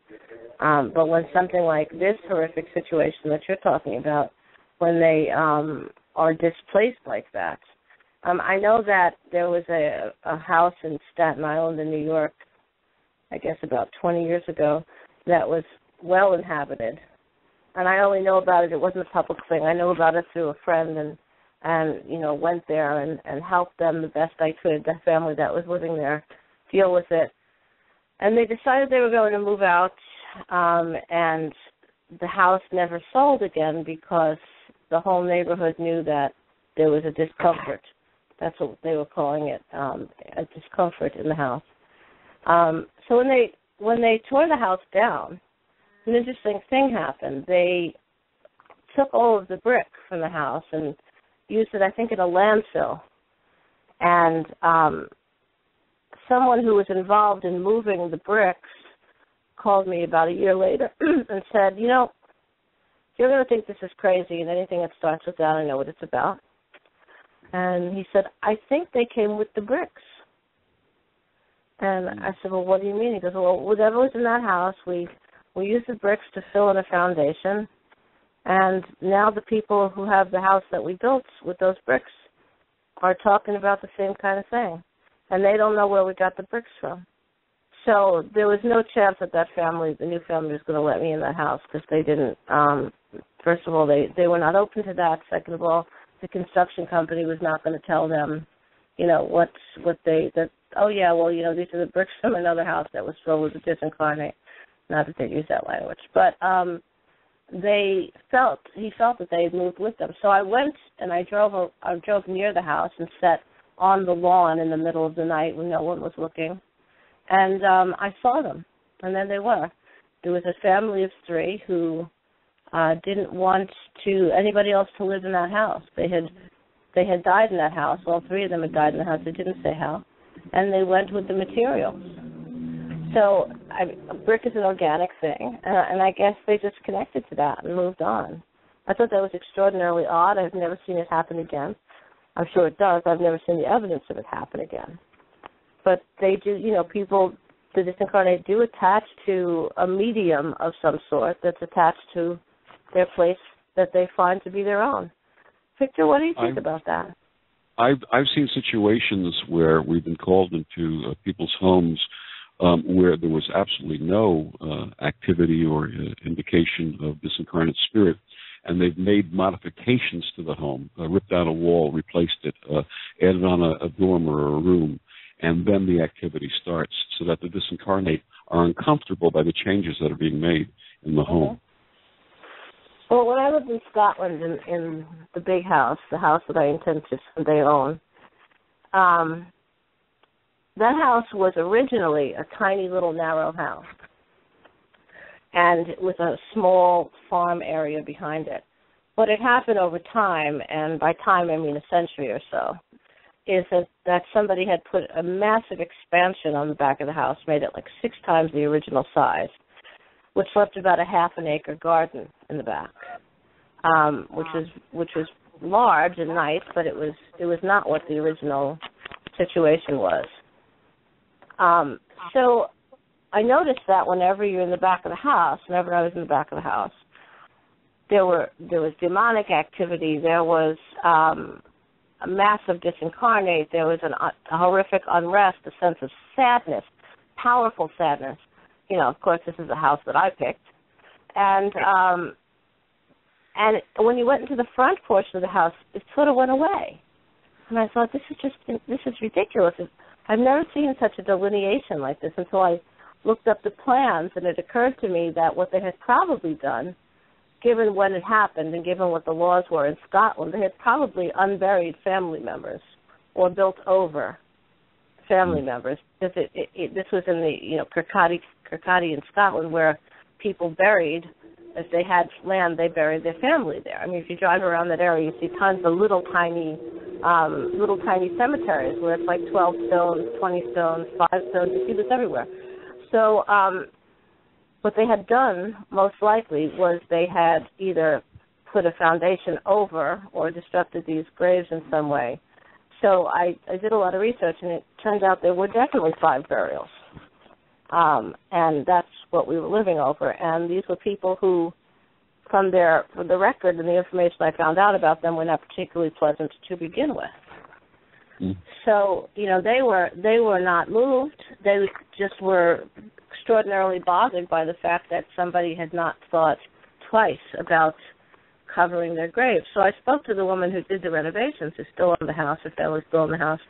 But when something like this horrific situation that you're talking about, when they are displaced like that, I know that there was a house in Staten Island in New York, I guess about 20 years ago, that was well inhabited. And I only know about it. It wasn't a public thing. I know about it through a friend and went there and helped them the best I could, the family that was living there, deal with it. And they decided they were going to move out, and the house never sold again because the whole neighborhood knew that there was a discomfort. That's what they were calling it, a discomfort in the house. So when they tore the house down, an interesting thing happened. They took all of the brick from the house and used it, I think, in a landfill. And someone who was involved in moving the bricks called me about a year later and said, you're going to think this is crazy, and anything that starts with that, I know what it's about. And he said, I think they came with the bricks. And I said, well, what do you mean? He goes, well, whatever was in that house, we used the bricks to fill in a foundation, and now the people who have the house that we built with those bricks are talking about the same kind of thing, and they don't know where we got the bricks from. So there was no chance that family, the new family, was going to let me in that house because they didn't. First of all, they were not open to that. Second of all, the construction company was not going to tell them, you know, oh yeah, well, you know, these are the bricks from another house that was filled with the Disincarnate. Not that they use that language, but he felt that they had moved with them. So I went and I drove near the house and sat on the lawn in the middle of the night when no one was looking. And I saw them, and then they were. There was a family of 3 who didn't want anybody else to live in that house. They had died in that house. All 3 of them had died in the house. They didn't say how. And they went with the materials. So brick is an organic thing, and I guess they just connected to that and moved on. I thought that was extraordinarily odd. I've never seen it happen again. I'm sure it does. I've never seen the evidence of it happen again. But they do, you know, people, the Disincarnate do attach to a medium of some sort that's attached to their place that they find to be their own. Victor, what do you think about that? I've seen situations where we've been called into people's homes where there was absolutely no activity or indication of disincarnate spirit, and they've made modifications to the home, ripped out a wall, replaced it, added on a dormer or a room, and then the activity starts, so that the disincarnate are uncomfortable by the changes that are being made in the home. Well, when I lived in Scotland in the big house, the house that I intend to someday own, that house was originally a tiny little narrow house, and with a small farm area behind it. What had happened over time, and by time I mean a century or so, is that somebody had put a massive expansion on the back of the house, made it like 6 times the original size, which left about a half an acre garden in the back, which was large and nice, but it was not what the original situation was. So I noticed that whenever you're in the back of the house, whenever I was in the back of the house, there was demonic activity, there was a massive disincarnate, there was a horrific unrest, a sense of sadness, powerful sadness. You know, of course, this is a house that I picked. And when you went into the front portion of the house, it sort of went away. And I thought, this is ridiculous. I've never seen such a delineation like this until I looked up the plans, and it occurred to me that what they had probably done, given when it happened and given what the laws were in Scotland, they had probably unburied family members or built over family members. Because this was in the Kirkcaldy in Scotland, where people buried, if they had land, they buried their family there. I mean, if you drive around that area, you see tons of little tiny cemeteries where it's like 12 stones, 20 stones, 5 stones. You see this everywhere. So what they had done, most likely, was they had either put a foundation over or disrupted these graves in some way. So I did a lot of research, and it turned out there were definitely 5 burials. And that's what we were living over. And these were people who, from the record and the information I found out about them, were not particularly pleasant to begin with. Mm. So, you know, they were not moved. They just were extraordinarily bothered by the fact that somebody had not thought twice about covering their graves. So I spoke to the woman who did the renovations, who's still in the house, her family's still in the house.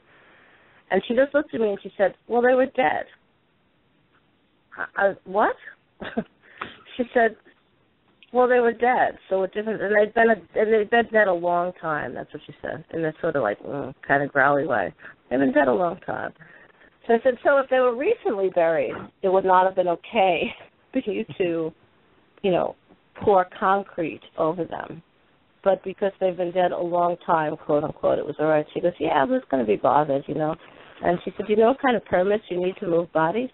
And she just looked at me and she said, well, they were dead. What? She said, well, they were dead, so it didn't, and they'd been dead a long time. That's what she said, in this sort of like kind of growly way. They've been dead a long time. So I said, so if they were recently buried, it would not have been okay for you to, you know, pour concrete over them. But because they've been dead a long time, quote unquote, it was all right. She goes, yeah, I was going to be bothered, you know. And she said, you know what kind of permits you need to move bodies?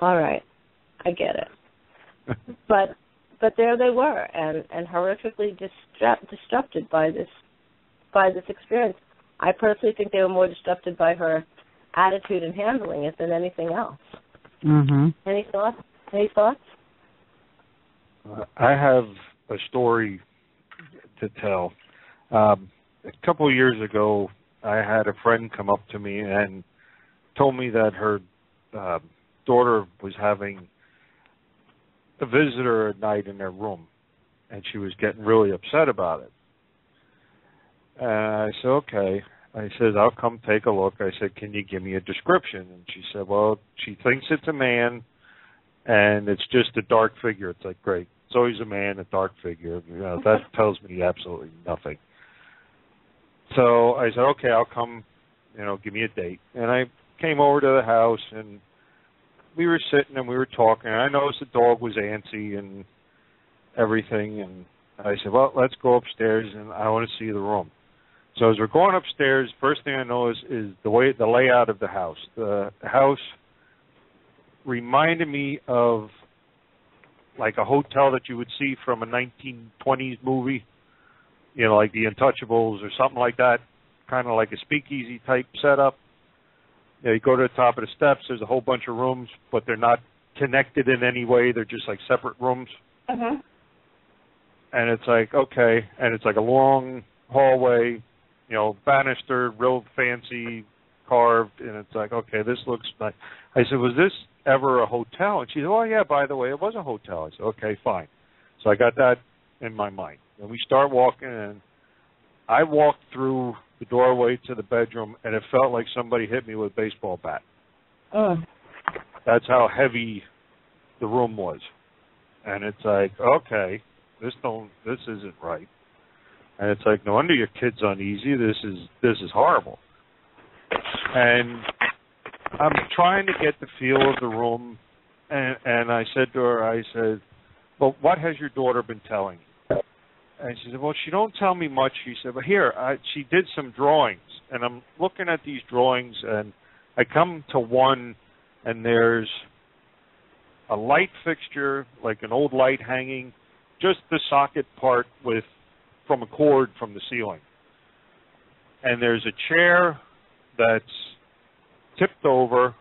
All right, I get it. But there they were, and horrifically disrupted by this experience. I personally think they were more disrupted by her attitude and handling it than anything else. Mm-hmm. Any thoughts? I have a story to tell. A couple of years ago, I had a friend come up to me and told me that her daughter was having a visitor at night in their room, and she was getting really upset about it. And I said, okay. I said, I'll come take a look. I said, can you give me a description? And she said, well, she thinks it's a man, and it's just a dark figure. It's like, great. It's always a man, a dark figure. You know, that tells me absolutely nothing. So I said, okay, I'll come, you know, give me a date. And I came over to the house, and we were sitting and we were talking. And I noticed the dog was antsy and everything. And I said, well, let's go upstairs, and I want to see the room. So as we're going upstairs, first thing I noticed is the layout of the house. The house reminded me of like a hotel that you would see from a 1920s movie, you know, like The Untouchables or something like that, kind of like a speakeasy type setup. You know, you go to the top of the steps, there's a whole bunch of rooms, but they're not connected in any way. They're just like separate rooms. Uh-huh. And it's like, okay, and it's like a long hallway, you know, banister, real fancy, carved, and it's like, okay, this looks nice. I said, was this ever a hotel? And she said, oh, yeah, by the way, it was a hotel. I said, okay, fine. So I got that in my mind. And we start walking, and I walked through the doorway to the bedroom, and it felt like somebody hit me with a baseball bat. That's how heavy the room was. And it's like, okay, this isn't right. And it's like, no wonder your kid's uneasy. This is horrible. And I'm trying to get the feel of the room, and I said to her, I said, well, what has your daughter been telling you? And she said, well, she don't tell me much. She said, but here, she did some drawings, and I'm looking at these drawings, and I come to one, and there's a light fixture, like an old light hanging, just the socket part from a cord from the ceiling. And there's a chair that's tipped over,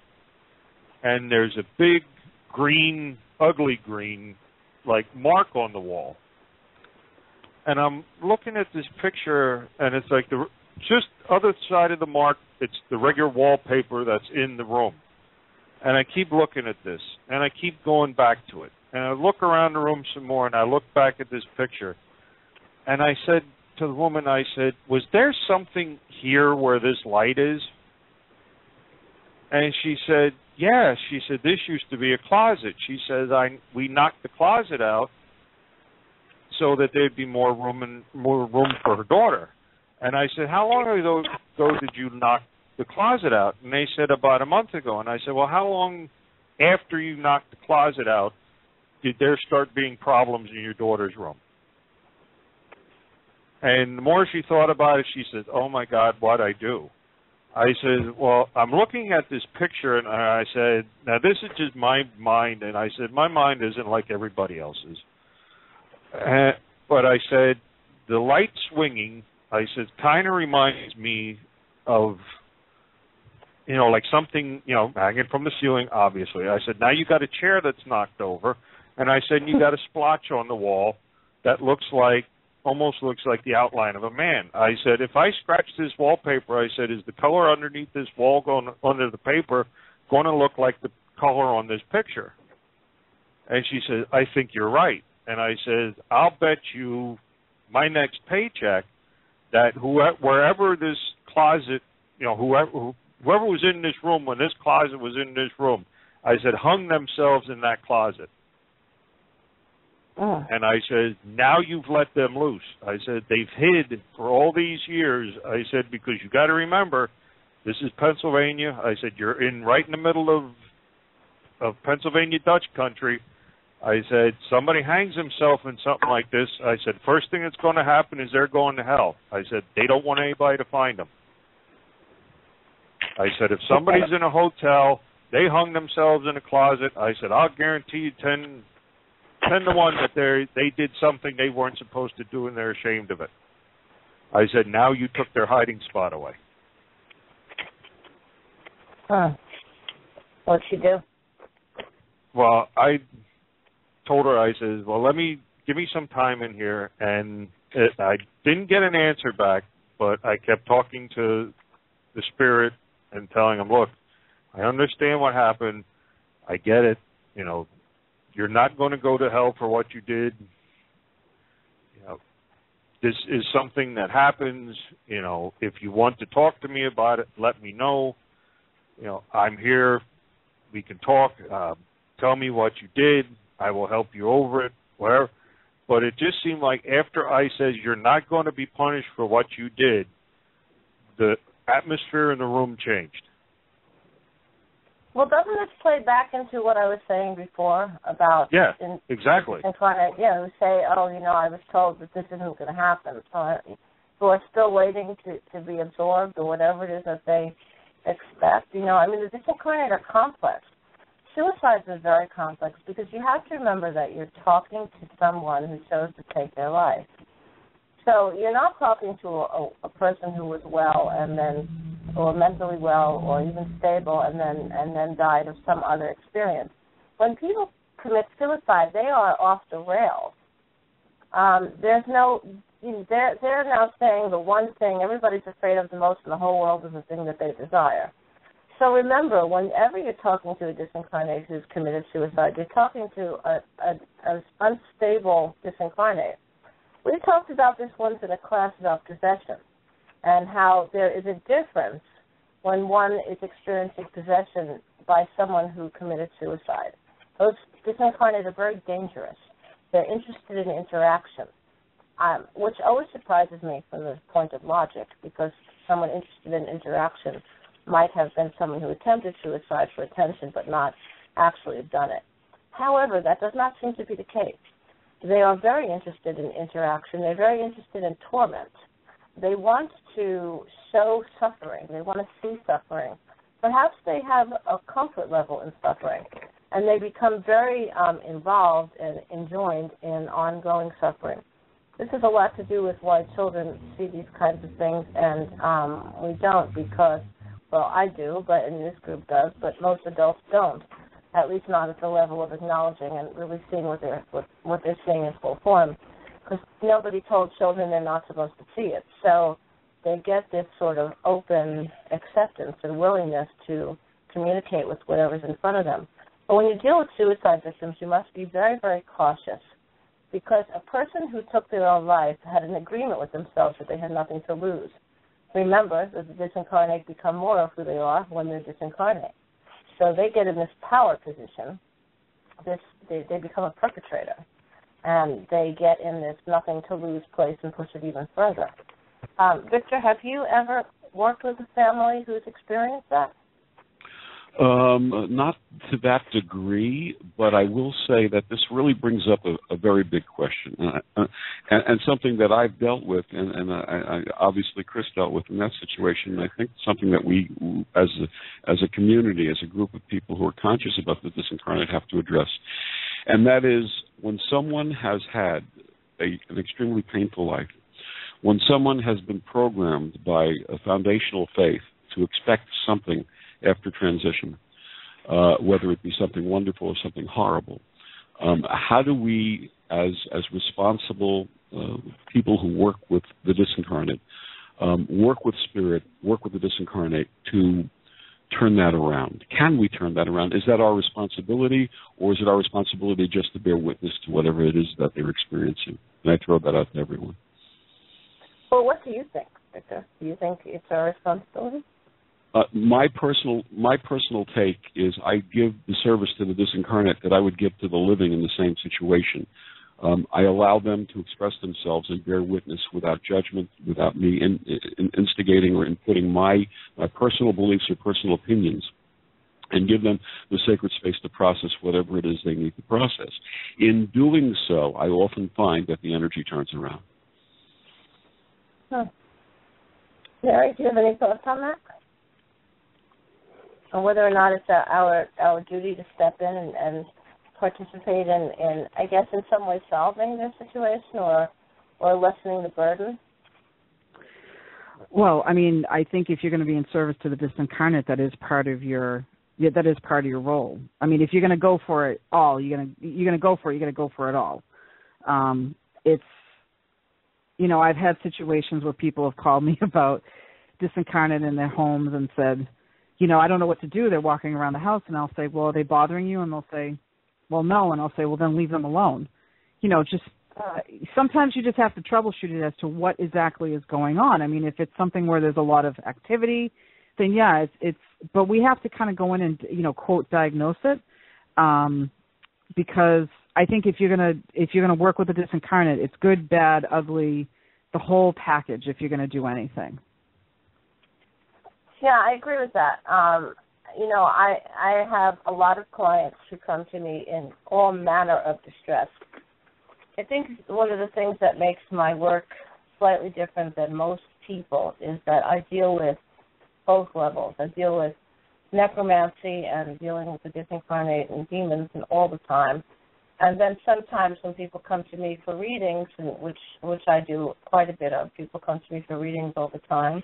and there's a big green, ugly green, like mark on the wall. And I'm looking at this picture, and it's like just other side of the mark, it's the regular wallpaper that's in the room. And I keep looking at this, and I keep going back to it. And I look around the room some more, and I look back at this picture. And I said to the woman, I said, was there something here where this light is? And she said, yeah. She said, this used to be a closet. She says, we knocked the closet out so that there'd be more room for her daughter. And I said, how long ago did you knock the closet out? And they said, about a month ago. And I said, well, how long after you knocked the closet out did there start being problems in your daughter's room? And the more she thought about it, she said, oh, my God, what'd I do? I said, well, I'm looking at this picture, and I said, now, this is just my mind. And I said, my mind isn't like everybody else's. But I said, the light swinging, I said, kind of reminds me of, you know, like something, you know, hanging from the ceiling, obviously. I said, now you got a chair that's knocked over. And I said, you got a splotch on the wall that almost looks like the outline of a man. I said, if I scratch this wallpaper, I said, is the color underneath this wall under the paper going to look like the color on this picture? And she said, I think you're right. And I said, I'll bet you my next paycheck that wherever this closet, you know, whoever was in this room when this closet was in this room, I said, hung themselves in that closet. And I said, now you've let them loose. I said, they've hid for all these years. I said, because you got to remember, this is Pennsylvania. I said, you're right in the middle of Pennsylvania Dutch country. I said, somebody hangs himself in something like this. I said, first thing that's going to happen is they're going to hell. I said, they don't want anybody to find them. I said, if somebody's in a hotel, they hung themselves in a closet, I said, I'll guarantee you 10 to 1 that they did something they weren't supposed to do and they're ashamed of it. I said, now you took their hiding spot away. What'd she do? Well, I told her, I said, well, give me some time in here. And I didn't get an answer back, but I kept talking to the spirit and telling him, look, I understand what happened. I get it. You know, you're not going to go to hell for what you did. You know, this is something that happens. You know, if you want to talk to me about it, let me know. You know, I'm here. We can talk. Tell me what you did. I will help you over it, whatever. But it just seemed like after I said you're not going to be punished for what you did, the atmosphere in the room changed. Well, doesn't this play back into what I was saying before about... Yeah, exactly. Yeah, we say, oh, you know, I was told that this isn't going to happen. So are still waiting to be absorbed or whatever it is that they expect. You know, I mean, the disincarnate are complex. Suicides are very complex because you have to remember that you're talking to someone who chose to take their life. So you're not talking to a person who was well and then, or mentally well, or even stable, and then died of some other experience. When people commit suicide, they are off the rails. There's no, they're now saying the one thing everybody's afraid of the most in the whole world is the thing that they desire. So remember, whenever you're talking to a disincarnate who's committed suicide, you're talking to an unstable disincarnate. We talked about this once in a class about possession and how there is a difference when one is experiencing possession by someone who committed suicide. Those disincarnate are very dangerous. They're interested in interaction, which always surprises me from the point of logic, because someone interested in interaction might have been someone who attempted suicide for attention but not actually have done it. However, that does not seem to be the case. They are very interested in interaction. They're very interested in torment. They want to show suffering. They want to see suffering. Perhaps they have a comfort level in suffering, and they become very involved and enjoined in ongoing suffering. This has a lot to do with why children see these kinds of things, and we don't, because, well, I do, but and this group does, but most adults don't, at least not at the level of acknowledging and really seeing what they're seeing in full form, because nobody told children they're not supposed to see it. So they get this sort of open acceptance and willingness to communicate with whatever's in front of them. But when you deal with suicide victims, you must be very, very cautious, because a person who took their own life had an agreement with themselves that they had nothing to lose. Remember that the disincarnate become more of who they are when they're disincarnate. So they get in this power position. They become a perpetrator, and they get in this nothing to lose place and push it even further. Victor, have you ever worked with a family who's experienced that? Not to that degree, but I will say that this really brings up a very big question, and something that I've dealt with, and I obviously Chris dealt with in that situation. And I think something that we, as a community, as a group of people who are conscious about the disincarnate, have to address, and that is when someone has had an extremely painful life, when someone has been programmed by a foundational faith to expect something after transition, whether it be something wonderful or something horrible. How do we, as responsible people who work with the disincarnate, work with spirit, work with the disincarnate to turn that around? Can we turn that around? Is that our responsibility, or is it our responsibility just to bear witness to whatever it is that they're experiencing? And I throw that out to everyone. Well, what do you think, Victor? Do you think it's our responsibility? My personal take is I give the service to the disincarnate that I would give to the living in the same situation. I allow them to express themselves and bear witness without judgment, without me instigating or inputting my personal beliefs or personal opinions, and give them the sacred space to process whatever it is they need to process. In doing so, I often find that the energy turns around. Mary, do you have any thoughts on that? Or whether or not it's our duty to step in and participate in, I guess, in some way solving their situation or lessening the burden? Well, I mean, I think if you're going to be in service to the disincarnate, that is part of your role. I mean, if you're going to go for it all, you're going to go for it all. It's, you know, I've had situations where people have called me about disincarnate in their homes and said, I don't know what to do. They're walking around the house, and I'll say, well, are they bothering you? And they'll say, well, no. And I'll say, well, then leave them alone. Sometimes you just have to troubleshoot it as to what exactly is going on. I mean, if it's something where there's a lot of activity, then yeah, but we have to kind of go in and, quote, diagnose it, because I think if you're gonna work with a disincarnate, it's good, bad, ugly, the whole package if you're gonna do anything. Yeah, I agree with that. I have a lot of clients who come to me in all manner of distress. I think one of the things that makes my work slightly different than most people is that I deal with both levels. I deal with necromancy and dealing with the disincarnate and demons and all the time. And then sometimes when people come to me for readings, which I do quite a bit of, people come to me for readings all the time,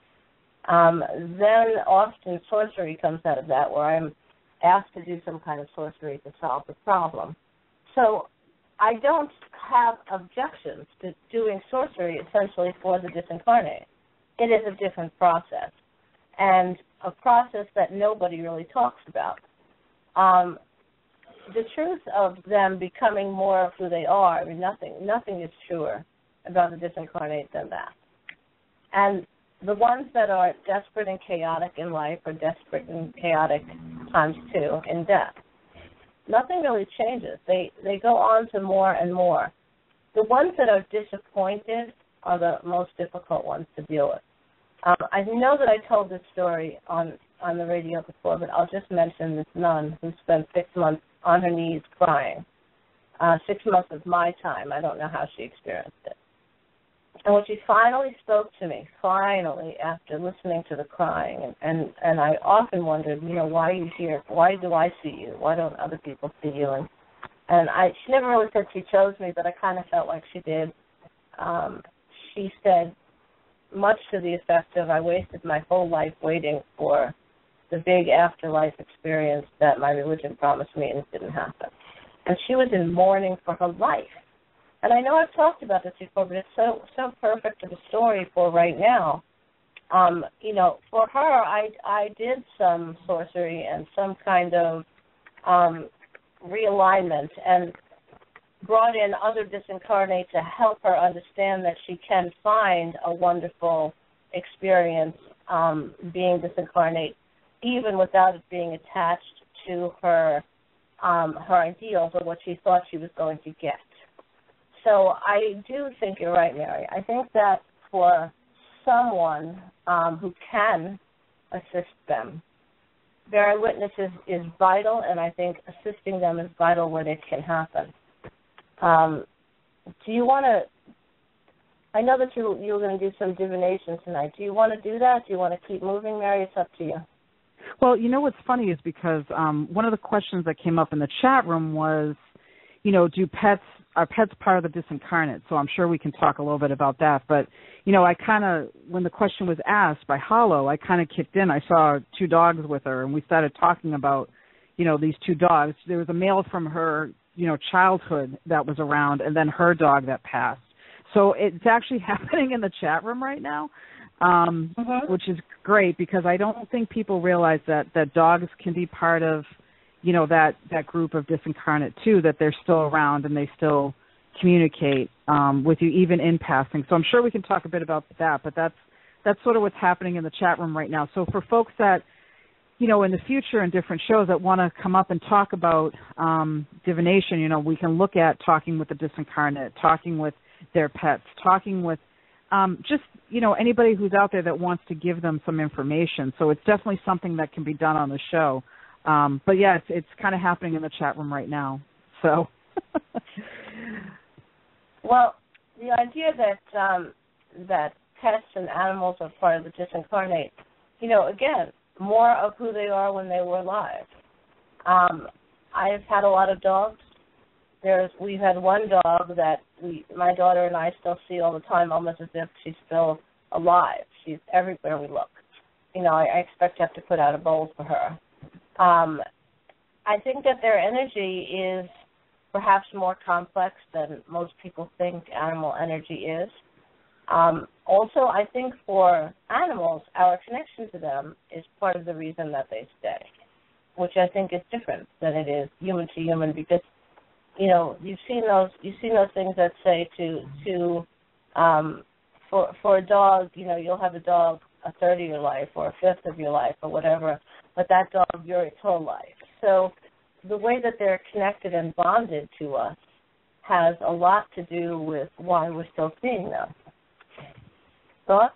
then often sorcery comes out of that, where I'm asked to do some kind of sorcery to solve the problem. So I don't have objections to doing sorcery essentially for the disincarnate. It is a different process, and a process that nobody really talks about. The truth of them becoming more of who they are, I mean, nothing is truer about the disincarnate than that. And the ones that are desperate and chaotic in life are desperate and chaotic times two in death. Nothing really changes. They go on to more and more. The ones that are disappointed are the most difficult ones to deal with. I know that I told this story on the radio before, but I'll just mention this nun who spent 6 months on her knees crying. 6 months of my time. I don't know how she experienced it. And when she finally spoke to me, after listening to the crying, and I often wondered, why are you here? Why do I see you? Why don't other people see you? And she never really said she chose me, but I kind of felt like she did. She said, much to the effect of, I wasted my whole life waiting for the big afterlife experience that my religion promised me, and it didn't happen. And she was in mourning for her life. And I know I've talked about this before, but it's so perfect of a story for right now. For her, I did some sorcery and some kind of realignment and brought in other disincarnate to help her understand that she can find a wonderful experience being disincarnate, even without it being attached to her ideals or what she thought she was going to get. So I do think you're right, Mary. I think that for someone who can assist them, bearing witness is vital, and I think assisting them is vital when it can happen. Do you want to, I know that you're going to do some divination tonight. Do you want to do that? Do you want to keep moving, Mary? It's up to you. Well, what's funny is because one of the questions that came up in the chat room was, are pets part of the disincarnate? So I'm sure we can talk a little bit about that. But, I kind of, when the question was asked by Hollow, I kind of kicked in. I saw 2 dogs with her, and we started talking about, these 2 dogs. There was a male from her, childhood that was around, and then her dog that passed. So it's actually happening in the chat room right now, which is great, because I don't think people realize that dogs can be part of, that group of disincarnate too, that they're still around and they still communicate with you even in passing. So I'm sure we can talk a bit about that, but that's sort of what's happening in the chat room right now. So for folks that, in the future in different shows that want to come up and talk about divination, we can look at talking with the disincarnate, talking with their pets, talking with just, anybody who's out there that wants to give them some information. So it's definitely something that can be done on the show. But yeah, it's kind of happening in the chat room right now. So, well, the idea that pets and animals are part of the disincarnate, again, more of who they are when they were alive. I've had a lot of dogs. We've had one dog that my daughter and I still see all the time, almost as if she's still alive. She's everywhere we look. I expect to have to put out a bowl for her. I think that their energy is perhaps more complex than most people think animal energy is. Also, I think for animals, our connection to them is part of the reason that they stay, which I think is different than it is human to human, because you've seen those things that say for a dog, you'll have a dog a third of your life or a fifth of your life or whatever, but that dog your whole life. So the way that they're connected and bonded to us has a lot to do with why we're still seeing them. Thoughts?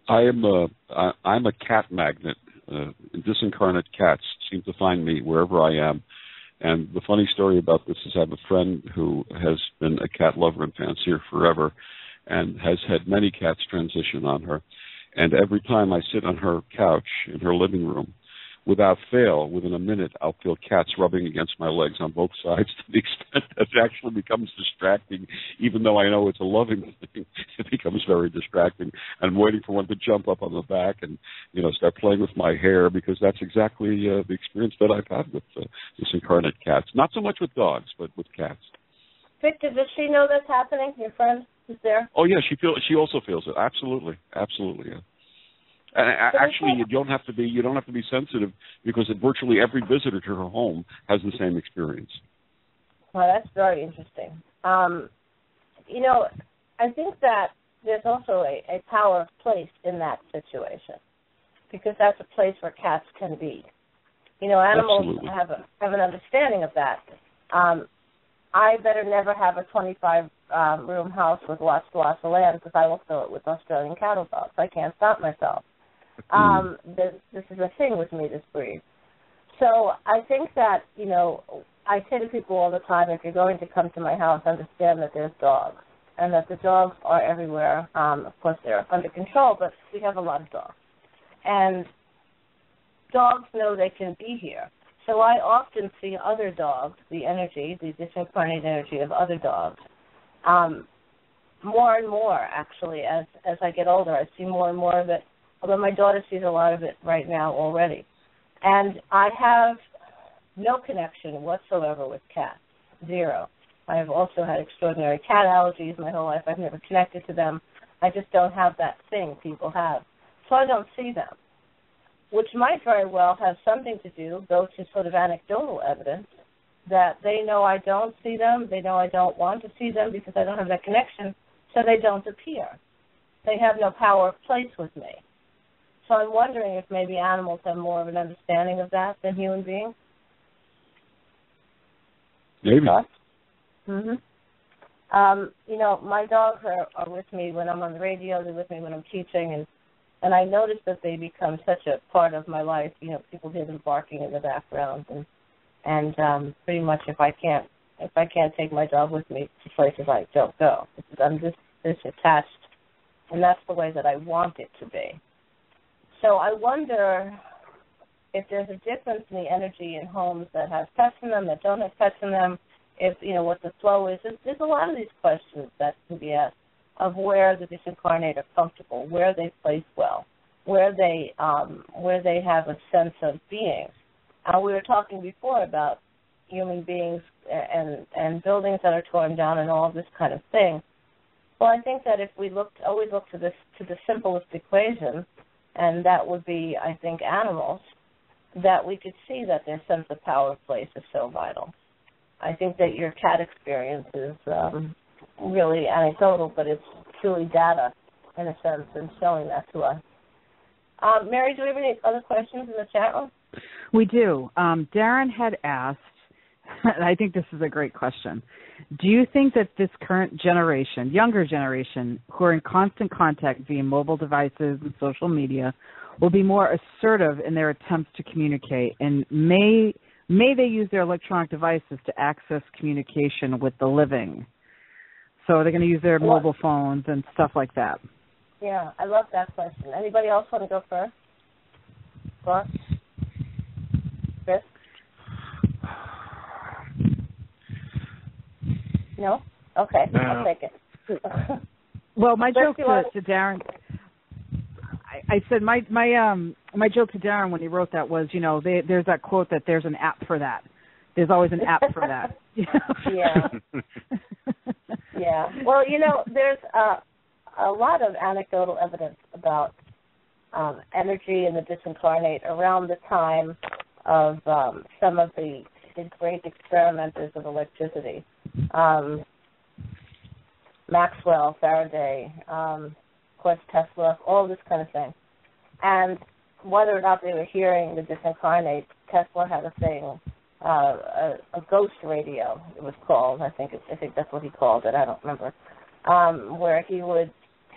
I'm a cat magnet. Disincarnate cats seem to find me wherever I am. And the funny story about this is I have a friend who has been a cat lover and fancier forever and has had many cats transition on her. And every time I sit on her couch in her living room, without fail, within a minute, I'll feel cats rubbing against my legs on both sides to the extent that it actually becomes distracting. Even though I know it's a loving thing, it becomes very distracting. I'm waiting for one to jump up on the back and, start playing with my hair, because that's exactly the experience that I've had with disincarnate cats. Not so much with dogs, but with cats. Victor, does she know that's happening? Your friend is there? Oh, yeah, she also feels it. Absolutely, yeah. And actually, you don't have to be sensitive, because virtually every visitor to her home has the same experience. Well, that's very interesting. I think that there's also a power placed in that situation, because that's a place where cats can be. Animals have an understanding of that. I better never have a 25-room house with lots of land, because I will fill it with Australian cattle dogs. I can't stop myself. This is a thing with me, this breed. So I think that, I say to people all the time, if you're going to come to my house, understand that there's dogs, and that the dogs are everywhere. Of course, they're under control, but we have a lot of dogs. And dogs know they can be here. So I often see other dogs, the disincarnate energy of other dogs, more and more, actually, as I get older. I see more and more of it, although my daughter sees a lot of it right now already. And I have no connection whatsoever with cats, zero. I have also had extraordinary cat allergies my whole life. I've never connected to them. I just don't have that thing people have. So I don't see them, which might very well have something to do, go to sort of anecdotal evidence, that they know I don't see them, they know I don't want to see them because I don't have that connection, so they don't appear. They have no power of place with me. So I'm wondering if maybe animals have more of an understanding of that than human beings. Maybe. Mm-hmm. My dogs are with me when I'm on the radio, they're with me when I'm teaching, and I notice that they become such a part of my life. People hear them barking in the background, and pretty much if I can't take my dog with me to places, I don't go. I'm just this attached, and that's the way that I want it to be. So I wonder if there's a difference in the energy in homes that have pets in them, that don't have pets in them, if, what the flow is. There's a lot of these questions that can be asked of where the disincarnate are comfortable, where they place well, where they have a sense of being. We were talking before about human beings and buildings that are torn down and all this kind of thing. Well, I think that if we always look to the simplest equation, and that would be, I think, animals, that we could see that their sense of power of place is so vital. I think that your cat experience is really anecdotal, but it's truly data, in a sense, and showing that to us. Mary, do we have any other questions in the chat room? We do. Darren had asked, and I think this is a great question, do you think that this current generation, younger generation, who are in constant contact via mobile devices and social media, will be more assertive in their attempts to communicate, and may they use their electronic devices to access communication with the living? So they're going to use their mobile phones and stuff like that. Yeah, I love that question. Anybody else want to go first? Ross? Chris? No? Okay, no. I'll take it. Well, my joke to Darren, I said my joke to Darren when he wrote that was, there's that quote that there's an app for that. There's always an app for that. Yeah. Yeah. Well, there's a lot of anecdotal evidence about energy in the disincarnate around the time of some of the great experimenters of electricity. Maxwell, Faraday, of course Tesla, all this kind of thing. And whether or not they were hearing the disincarnate, Tesla had a thing, a ghost radio, it was called. I think that's what he called it. I don't remember. Where he would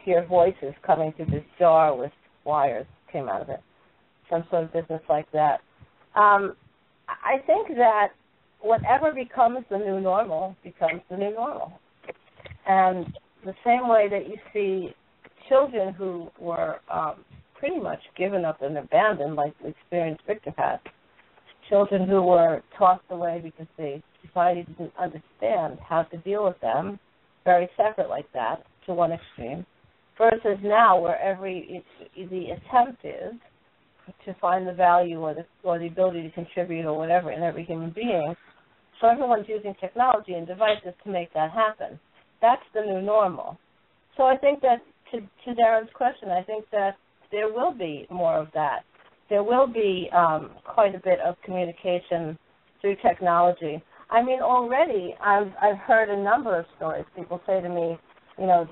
hear voices coming through this jar with wires came out of it. Some sort of business like that. I think that whatever becomes the new normal becomes the new normal. And the same way that you see children who were pretty much given up and abandoned, like the experience Victor had, children who were tossed away because the society didn't understand how to deal with them, very separate like that, to one extreme, versus now where the attempt is to find the value or the ability to contribute or whatever in every human being. So everyone's using technology and devices to make that happen. That's the new normal. So I think that, to Darren's question, I think that there will be more of that. There will be quite a bit of communication through technology. I mean, already I've heard a number of stories. People say to me, you know,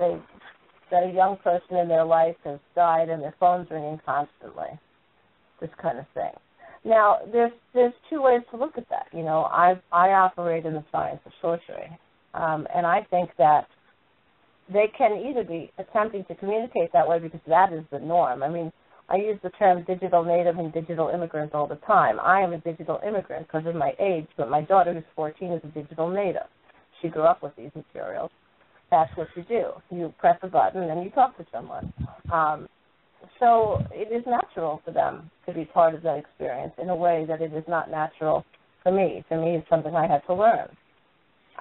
that a young person in their life has died and their phone's ringing constantly, this kind of thing. Now, there's two ways to look at that. You know, I operate in the science of sorcery, and I think that they can either be attempting to communicate that way because that is the norm. I mean, I use the term digital native and digital immigrant all the time. I am a digital immigrant because of my age, but my daughter, who's 14, is a digital native. She grew up with these materials. That's what you do. You press a button and you talk to someone. So it is natural for them to be part of that experience in a way that it is not natural for me. For me, it's something I had to learn.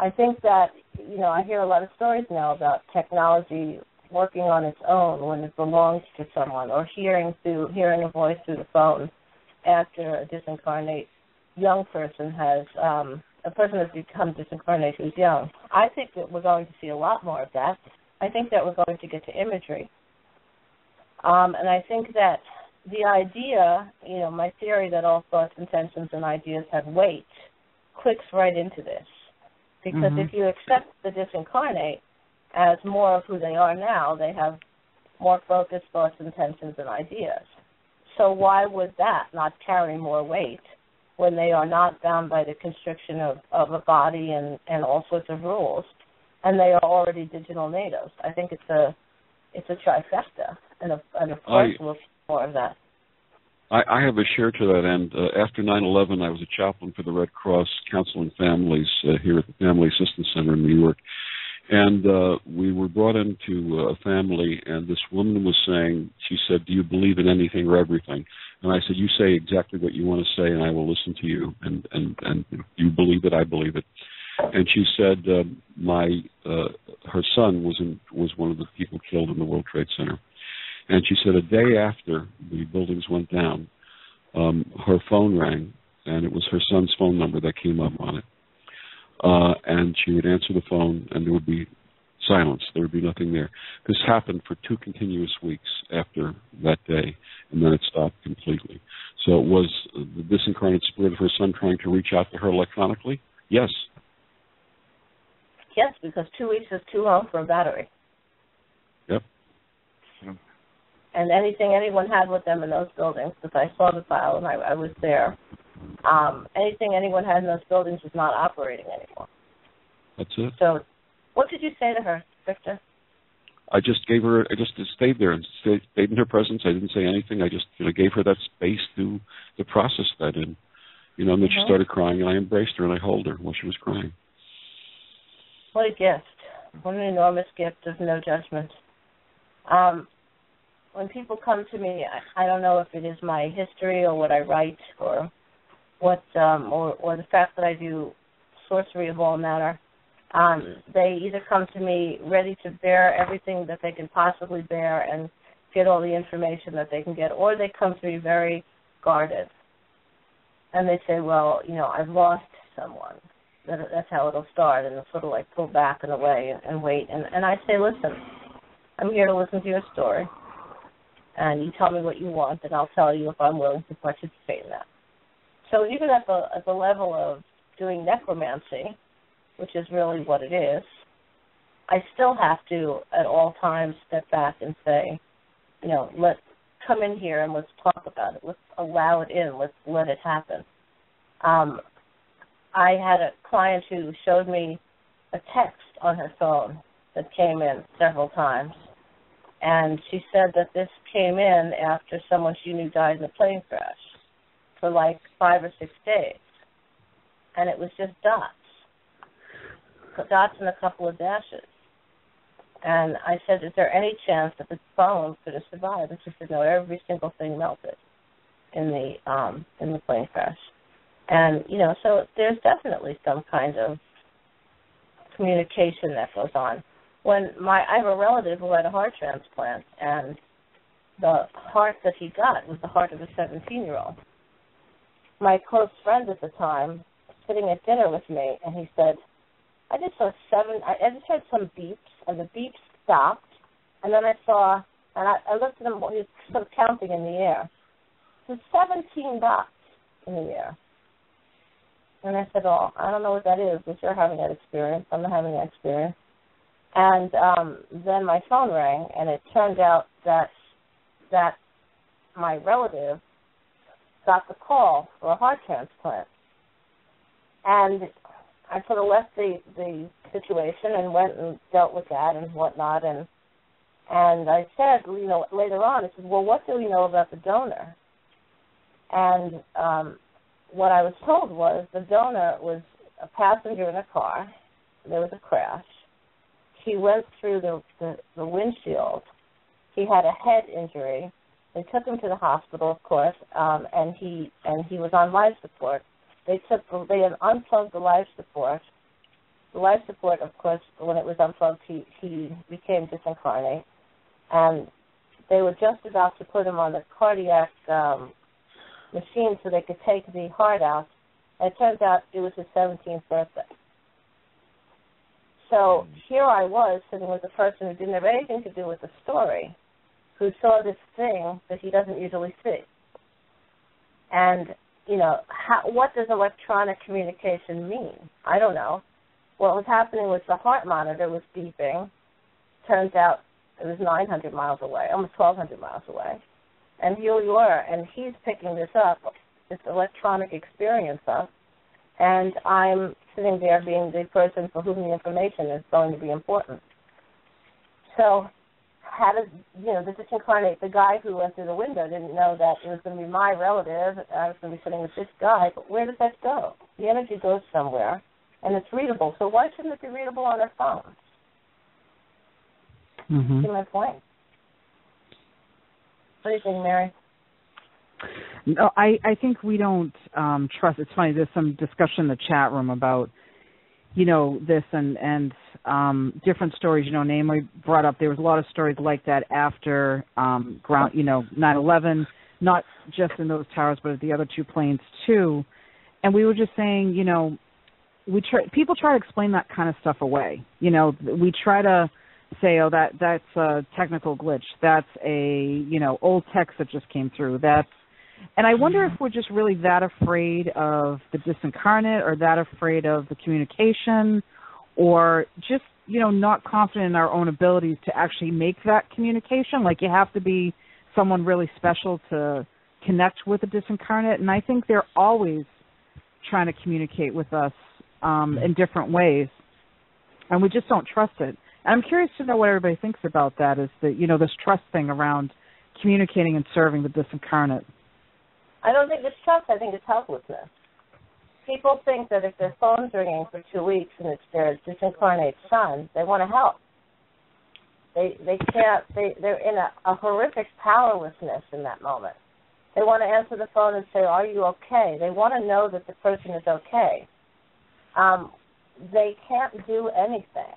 I think that, you know, I hear a lot of stories now about technology working on its own when it belongs to someone, or hearing a voice through the phone after a disincarnate young person has, a person has become disincarnate who's young. I think that we're going to see a lot more of that. I think that we're going to get to imagery. And I think that the idea, you know, my theory that all thoughts, intentions, and ideas have weight clicks right into this. Because if you accept the disincarnate as more of who they are now, they have more focused thoughts, intentions, and ideas. So why would that not carry more weight when they are not bound by the constriction of a body and all sorts of rules, and they are already digital natives? I think it's a trifecta, and of course we'll see more of that. I have a share to that end. After 9/11, I was a chaplain for the Red Cross counseling families here at the Family Assistance Center in New York. And we were brought into a family, and this woman was saying, she said, "Do you believe in anything or everything?" And I said, "You say exactly what you want to say, and I will listen to you. And you believe it, I believe it." And she said, her son was one of the people killed in the World Trade Center. And she said a day after the buildings went down, her phone rang, and it was her son's phone number that came up on it. And she would answer the phone, and there would be silence. There would be nothing there. This happened for 2 continuous weeks after that day, and then it stopped completely. So it was the disincarnate spirit of her son trying to reach out to her electronically? Yes. Yes, because 2 weeks is too long for a battery. Yep. And anything anyone had with them in those buildings, because I saw the file and I was there, anything anyone had in those buildings was not operating anymore. That's it. So what did you say to her, Victor? I just stayed there and stayed in her presence. I didn't say anything. I just gave her that space to process that in. And then she started crying, and I embraced her and I held her while she was crying. What a gift. What an enormous gift of no judgment. When people come to me, I don't know if it is my history or what I write or what or the fact that I do sorcery of all manner. They either come to me ready to bear everything that they can possibly bear and get all the information that they can get, or they come to me very guarded. And they say, well, I've lost someone. That's how it'll start, and it'll sort of like pull back and away and wait. And I say, listen, I'm here to listen to your story. And you tell me what you want, and I'll tell you if I'm willing to participate in that. So even at the level of doing necromancy, which is really what it is, I still have to, at all times, step back and say, let's come in here and let's talk about it. Let's allow it in. Let's let it happen. I had a client who showed me a text on her phone that came in several times. And she said that this came in after someone she knew died in a plane crash for like 5 or 6 days. And it was just dots and a couple of dashes. And I said, is there any chance that the phone could have survived? And she said, no, every single thing melted in the plane crash. And, so there's definitely some kind of communication that goes on. I have a relative who had a heart transplant, and the heart that he got was the heart of a 17-year-old. My close friend at the time, sitting at dinner with me, and he said, I just heard some beeps, and the beeps stopped, and then I looked at him, he was sort of counting in the air. There's 17 dots in the air. And I said, oh, I don't know what that is, but you're having that experience. I'm not having that experience. And then my phone rang, and it turned out that my relative got the call for a heart transplant. And I sort of left the situation and went and dealt with that and whatnot. And I said, later on, I said, well, what do we know about the donor? And what I was told was the donor was a passenger in a car. There was a crash. He went through the windshield. He had a head injury. They took him to the hospital, of course, and he was on life support. They had unplugged the life support. The life support, of course, when it was unplugged, he became disincarnate, and they were just about to put him on the cardiac machine so they could take the heart out. And it turns out it was his 17th birthday. So here I was sitting with a person who didn't have anything to do with the story, who saw this thing that he doesn't usually see. And, what does electronic communication mean? I don't know. What was happening was the heart monitor was beeping. Turns out it was 900 miles away, almost 1,200 miles away. And here we were, and he's picking this up, this electronic experience up, and I'm sitting there being the person for whom the information is going to be important. So how does, the disincarnate, the guy who went through the window didn't know that it was going to be my relative, I was going to be sitting with this guy, but where does that go? The energy goes somewhere, and it's readable. So why shouldn't it be readable on our phones? Mm-hmm. See my point? What do you think, Mary? No, I think we don't trust. It's funny. There's some discussion in the chat room about, this and different stories. Namely brought up. There was a lot of stories like that after 9/11, not just in those towers, but at the other two planes too. And we were just saying, people try to explain that kind of stuff away. We try to say, oh, that's a technical glitch. That's a, old text that just came through. And I wonder if we're just really that afraid of the disincarnate or that afraid of the communication or just, not confident in our own abilities to actually make that communication. Like you have to be someone really special to connect with the disincarnate. And I think they're always trying to communicate with us in different ways. And we just don't trust it. And I'm curious to know what everybody thinks about that, is that, this trust thing around communicating and serving the disincarnate. I don't think it's trust. I think it's helplessness. People think that if their phone's ringing for 2 weeks and it's their disincarnate son, they want to help. They can't. They're in a horrific powerlessness in that moment. They want to answer the phone and say, "Are you okay?" They want to know that the person is okay. They can't do anything.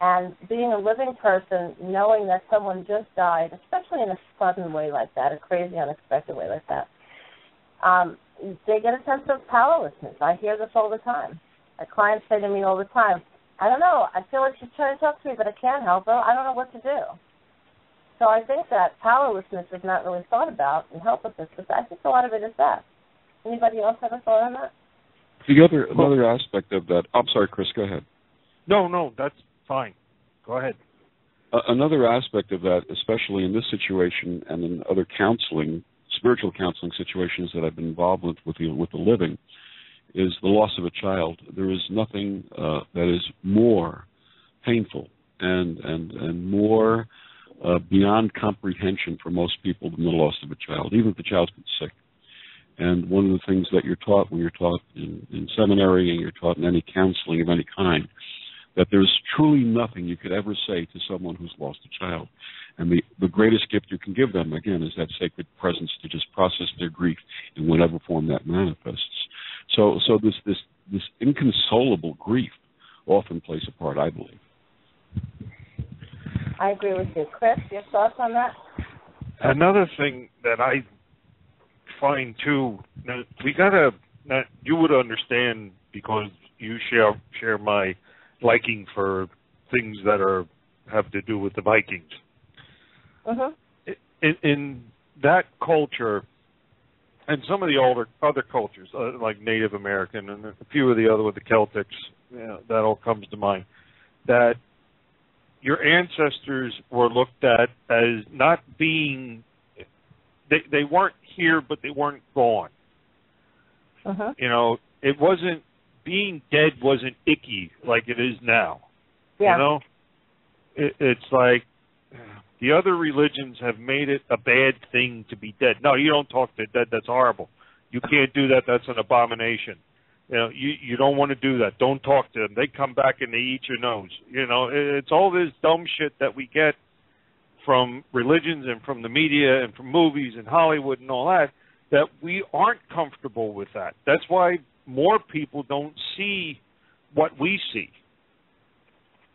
And being a living person, knowing that someone just died, especially in a sudden way like that, a crazy, unexpected way like that, they get a sense of powerlessness. I hear this all the time. My clients say to me all the time, I don't know, I feel like she's trying to talk to me, but I can't help her. I don't know what to do. So I think that powerlessness is not really thought about and helplessness, but I think a lot of it is that. Anybody else have a thought on that? Another aspect of that. I'm sorry, Chris. Go ahead. No, that's fine. Go ahead. Another aspect of that, especially in this situation and in other spiritual counseling situations that I've been involved with the living, is the loss of a child. There is nothing that is more painful and more beyond comprehension for most people than the loss of a child, even if the child's been sick. And one of the things that you're taught when you're taught in seminary and you're taught in any counseling of any kind, that there's truly nothing you could ever say to someone who's lost a child. And the greatest gift you can give them, again, is that sacred presence to just process their grief in whatever form that manifests. So this inconsolable grief often plays a part, I believe. I agree with you. Chris, your thoughts on that? Another thing that I find too, now you would understand because you share my liking for things that have to do with the Vikings. Uh-huh. In that culture, and some of the other cultures, like Native American and a few of the other with the Celtics, that all comes to mind, that your ancestors were looked at as not being, they weren't here, but they weren't gone. Uh-huh. It wasn't, being dead wasn't icky like it is now. Yeah. It's like the other religions have made it a bad thing to be dead. No, you don't talk to the dead. That's horrible. You can't do that. That's an abomination. You don't want to do that. Don't talk to them. They come back and they eat your nose. It's all this dumb shit that we get from religions and from the media and from movies and Hollywood and all that we aren't comfortable with that. That's why more people don't see what we see.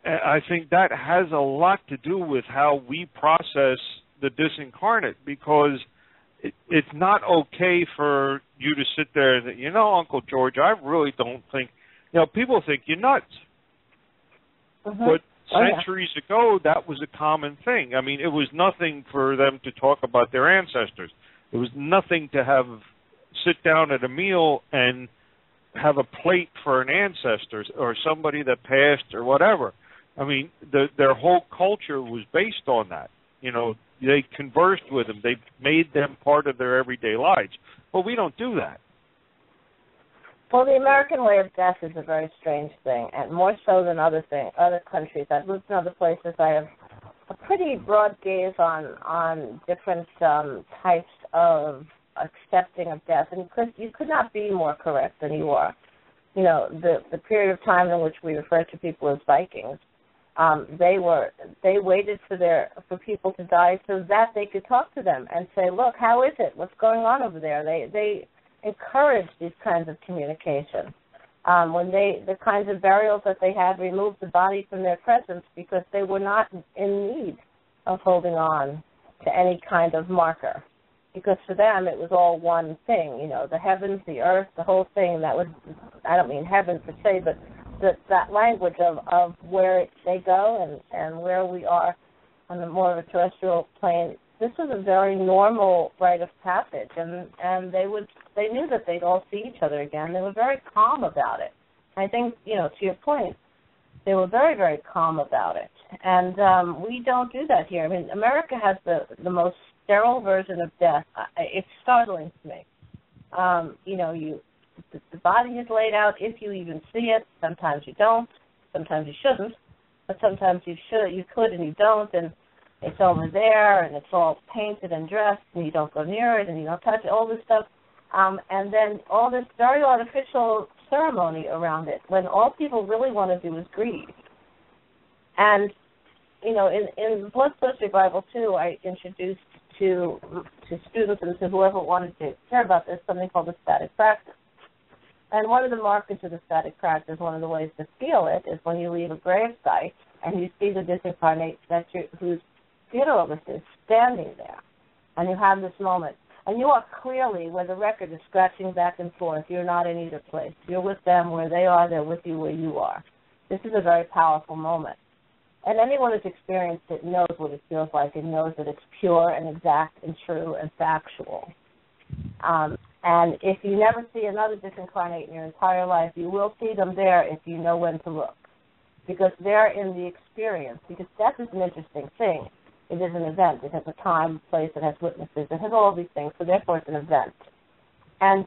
And I think that has a lot to do with how we process the disincarnate, because it's not okay for you to sit there and, Uncle George, I really don't think, people think you're nuts. Uh-huh. But centuries ago, that was a common thing. I mean, it was nothing for them to talk about their ancestors. It was nothing to sit down at a meal and have a plate for an ancestor or somebody that passed or whatever. I mean, their whole culture was based on that. They conversed with them. They made them part of their everyday lives. But we don't do that. Well, the American way of death is a very strange thing, and more so than other countries. I've lived in other places. I have a pretty broad gaze on different types of accepting of death. And Chris, you could not be more correct than you are. The period of time in which we refer to people as Vikings, they waited for people to die so that they could talk to them and say, look, how is it? What's going on over there? They encouraged these kinds of communication. When the kinds of burials that they had removed the body from their presence because they were not in need of holding on to any kind of marker. Because for them it was all one thing, the heavens, the earth, the whole thing. That was, I don't mean heaven per se, but that language of where they go and where we are on the more of a terrestrial plane. This was a very normal rite of passage, and they knew that they'd all see each other again. They were very calm about it. I think, to your point, they were very, very calm about it. And we don't do that here. I mean, America has the most sterile version of death. It's startling to me. The body is laid out if you even see it. Sometimes you don't. Sometimes you shouldn't. But sometimes you could and you don't. And it's over there, and it's all painted and dressed, and you don't go near it, and you don't touch it, all this stuff. And then all this very artificial ceremony around it, when all people really want to do is grieve. And, in Blood Sorcery Bible, too, I introduced to students and to whoever wanted to care about this something called the static practice. And one of the markers of the static practice, one of the ways to feel it, is when you leave a grave site and you see the disincarnate whose funeral is standing there, and you have this moment. And you are clearly, where the record is scratching back and forth, you're not in either place. You're with them where they are, they're with you where you are. This is a very powerful moment. And anyone who's experienced it knows what it feels like and knows that it's pure and exact and true and factual. And if you never see another disincarnate in your entire life, you will see them there if you know when to look, because they're in the experience. Because death is an interesting thing. It is an event. It has a time, place, it has witnesses, it has all of these things, so therefore it's an event. And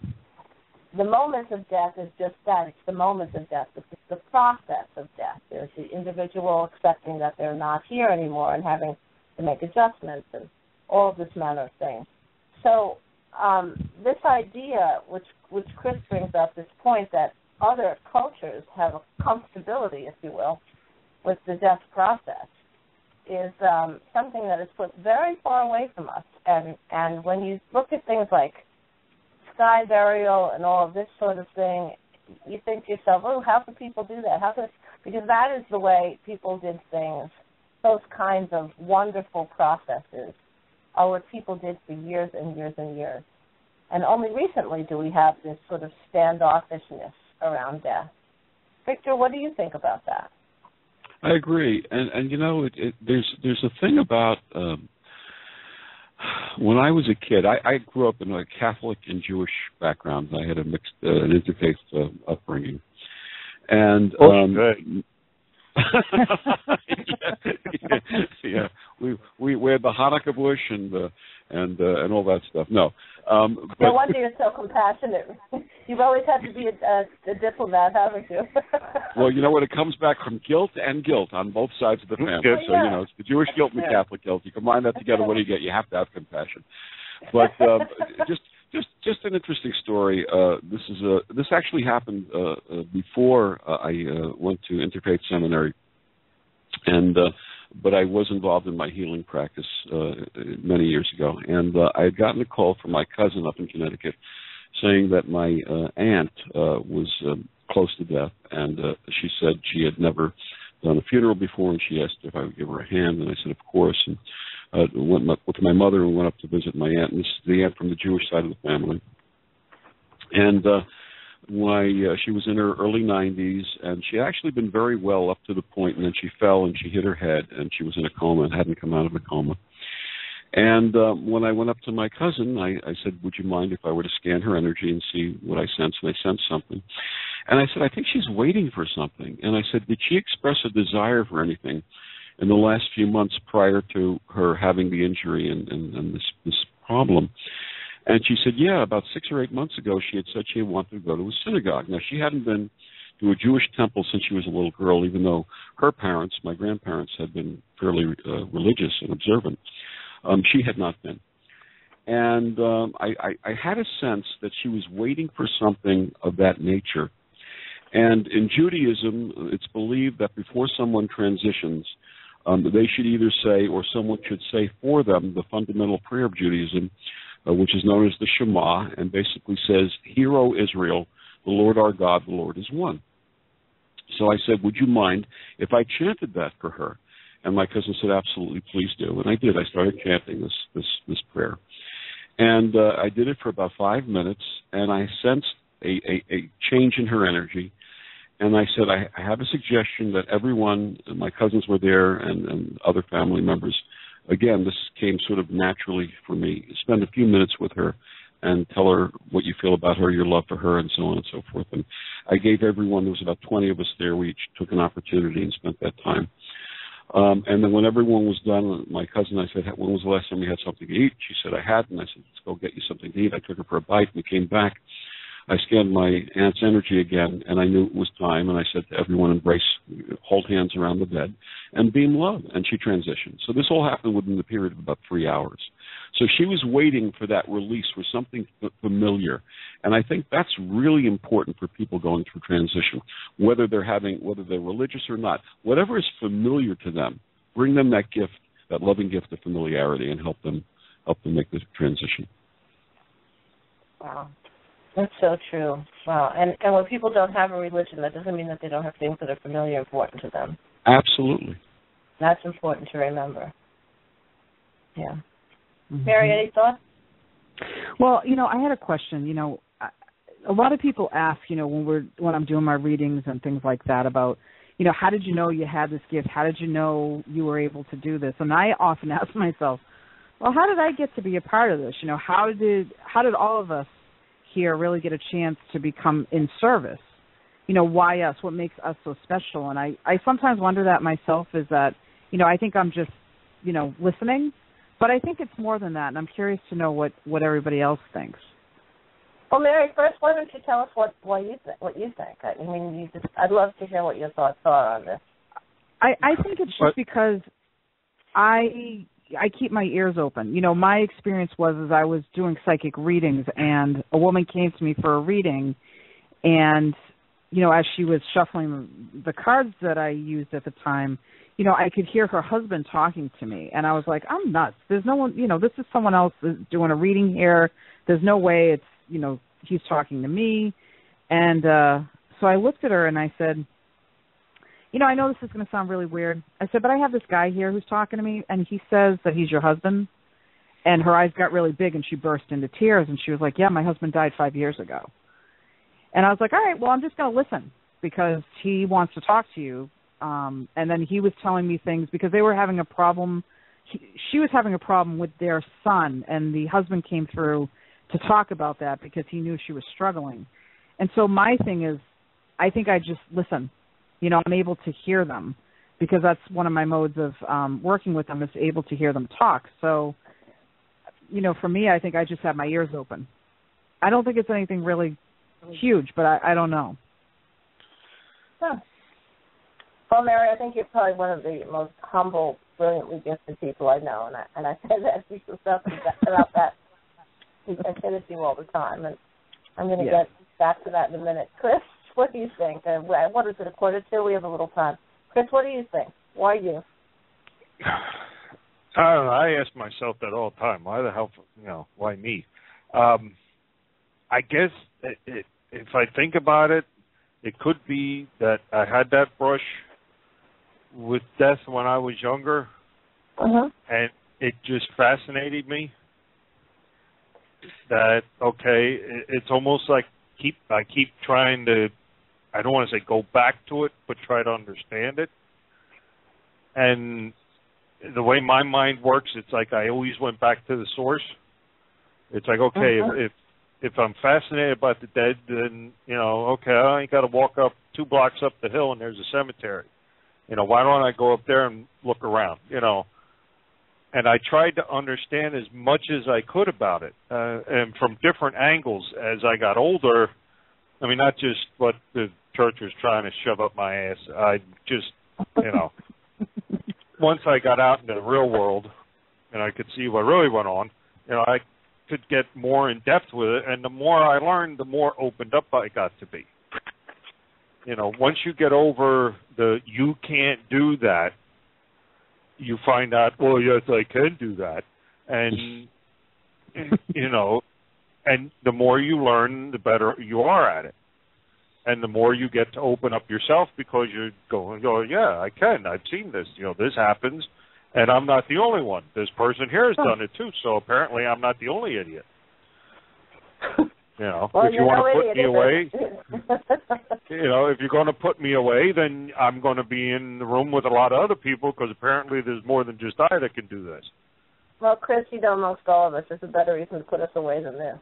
the moment of death is just that. It's the moment of death. It's the process of death. There's the individual accepting that they're not here anymore and having to make adjustments and all of this manner of things. So this idea, which Chris brings up, this point that other cultures have a comfortability, if you will, with the death process, is something that is put very far away from us. And when you look at things like sky burial and all of this sort of thing, you think to yourself, oh, how could people do that? Because that is the way people did things. Those kinds of wonderful processes are what people did for years and years and years. And only recently do we have this sort of standoffishness around death. Victor, what do you think about that? I agree, and you know, there's a thing about when I was a kid. I grew up in a Catholic and Jewish background. I had a mixed, an interfaith upbringing, and yeah, we had the Hanukkah bush and all that stuff. No wonder you're so compassionate. You've always had to be a diplomat, haven't you? Well, you know what? It comes back from guilt and guilt on both sides of the family. So, you know, it's the Jewish guilt and the Catholic guilt. You combine that together, what do you get? You have to have compassion. But just an interesting story. This actually happened before I went to Interfaith Seminary, and but I was involved in my healing practice many years ago, and I had gotten a call from my cousin up in Connecticut saying that my aunt was close to death, and she said she had never done a funeral before, and she asked if I would give her a hand, and I said, of course, and went with my mother and went up to visit my aunt, and this is the aunt from the Jewish side of the family. And she was in her early 90s, and she had actually been very well up to the point, and then she fell and she hit her head, and she was in a coma and hadn't come out of a coma. And when I went up to my cousin, I said, would you mind if I were to scan her energy and see what I sensed? And I sensed something. And I said, I think she's waiting for something. And I said, did she express a desire for anything in the last few months prior to her having the injury and this problem? And she said, yeah, about 6 or 8 months ago, she had said she wanted to go to a synagogue. Now, she hadn't been to a Jewish temple since she was a little girl, even though her parents, my grandparents, had been fairly religious and observant. She had not been. And I had a sense that she was waiting for something of that nature. And in Judaism, it's believed that before someone transitions, they should either say, or someone should say for them, the fundamental prayer of Judaism, which is known as the Shema, and basically says, Hear, O Israel, the Lord our God, the Lord is one. So I said, would you mind if I chanted that for her? And my cousin said, absolutely, please do. And I did. I started chanting this prayer. And I did it for about 5 minutes, and I sensed a change in her energy. And I said, I have a suggestion that everyone, my cousins were there and other family members, again, this came sort of naturally for me, spend a few minutes with her and tell her what you feel about her, your love for her, and so on and so forth. And I gave everyone, there was about 20 of us there, we each took an opportunity and spent that time. And then when everyone was done, my cousin, I said, when was the last time you had something to eat? She said, I had, and I said, let's go get you something to eat. I took her for a bite, and we came back. I scanned my aunt's energy again, and I knew it was time, and I said to everyone, embrace, hold hands around the bed, and beam love, and she transitioned. So this all happened within the period of about 3 hours. So she was waiting for that release, for something familiar, and I think that's really important for people going through transition, whether they're religious or not. Whatever is familiar to them, bring them that gift, that loving gift of familiarity, and help them make the transition. Wow. That's so true. Wow. And when people don't have a religion, that doesn't mean that they don't have things that are familiar and important to them. Absolutely. That's important to remember. Yeah. Mm-hmm. Mary, any thoughts? Well, I had a question. A lot of people ask, when I'm doing my readings and things like that about, how did you know you had this gift? How did you know you were able to do this? And I often ask myself, well, how did I get to be a part of this? How did all of us here really get a chance to become in service? Why us? What makes us so special? And I sometimes wonder that myself, is that, I think I'm just, listening, but I think it's more than that, and I'm curious to know what everybody else thinks. Well, Mary, first, why don't you tell us what you think? I mean, I'd love to hear what your thoughts are on this. I think it's just because I keep my ears open. My experience was I was doing psychic readings, and a woman came to me for a reading, and as she was shuffling the cards that I used at the time, I could hear her husband talking to me, and I was like, I'm nuts. There's no one, this is someone else doing a reading here. There's no way it's, he's talking to me. And so I looked at her and I said, I know this is going to sound really weird. I said, but I have this guy here who's talking to me, and he says that he's your husband. And her eyes got really big, and she burst into tears, and she was like, yeah, my husband died 5 years ago. And I was like, all right, well, I'm just going to listen because he wants to talk to you. And then he was telling me things because they were having a problem. She was having a problem with their son, and the husband came through to talk about that because he knew she was struggling. And so my thing is, I think I just listen. I'm able to hear them because that's one of my modes of working with them, is able to hear them talk. So, for me, I think I just have my ears open. I don't think it's anything really huge, but I don't know. Huh. Well, Mary, I think you're probably one of the most humble, brilliantly gifted people I know, and I say that to yourself about that. I say this to you all the time, and I'm going to get back to that in a minute. Chris, what do you think? What is it, 1:45? We have a little time. Chris, what do you think? Why you? I don't know. I ask myself that all the time. Why the hell, why me? I guess if I think about it, it could be that I had that brush with death when I was younger, and it just fascinated me. That, okay, it's almost like I keep trying to, I don't want to say go back to it, but try to understand it. And the way my mind works, it's like I always went back to the source. It's like, okay, if I'm fascinated about the dead, then, okay, I ain't got to walk up 2 blocks up the hill and there's a cemetery. Why don't I go up there and look around, And I tried to understand as much as I could about it, and from different angles as I got older. I mean, not just what the church was trying to shove up my ass. I just, once I got out into the real world and I could see what really went on, I could get more in depth with it. And the more I learned, the more opened up I got to be. Once you get over you can't do that, you find out, well, yes, I can do that. And, and the more you learn, the better you are at it. And the more you get to open up yourself because you're going, yeah, I can. I've seen this. This happens, and I'm not the only one. This person here has done it too, so apparently I'm not the only idiot. Well, if you want to put me away, if you're going to put me away, then I'm going to be in the room with a lot of other people because apparently there's more than just I that can do this. Well, Chris, you know most all of us. There's a better reason to put us away than this.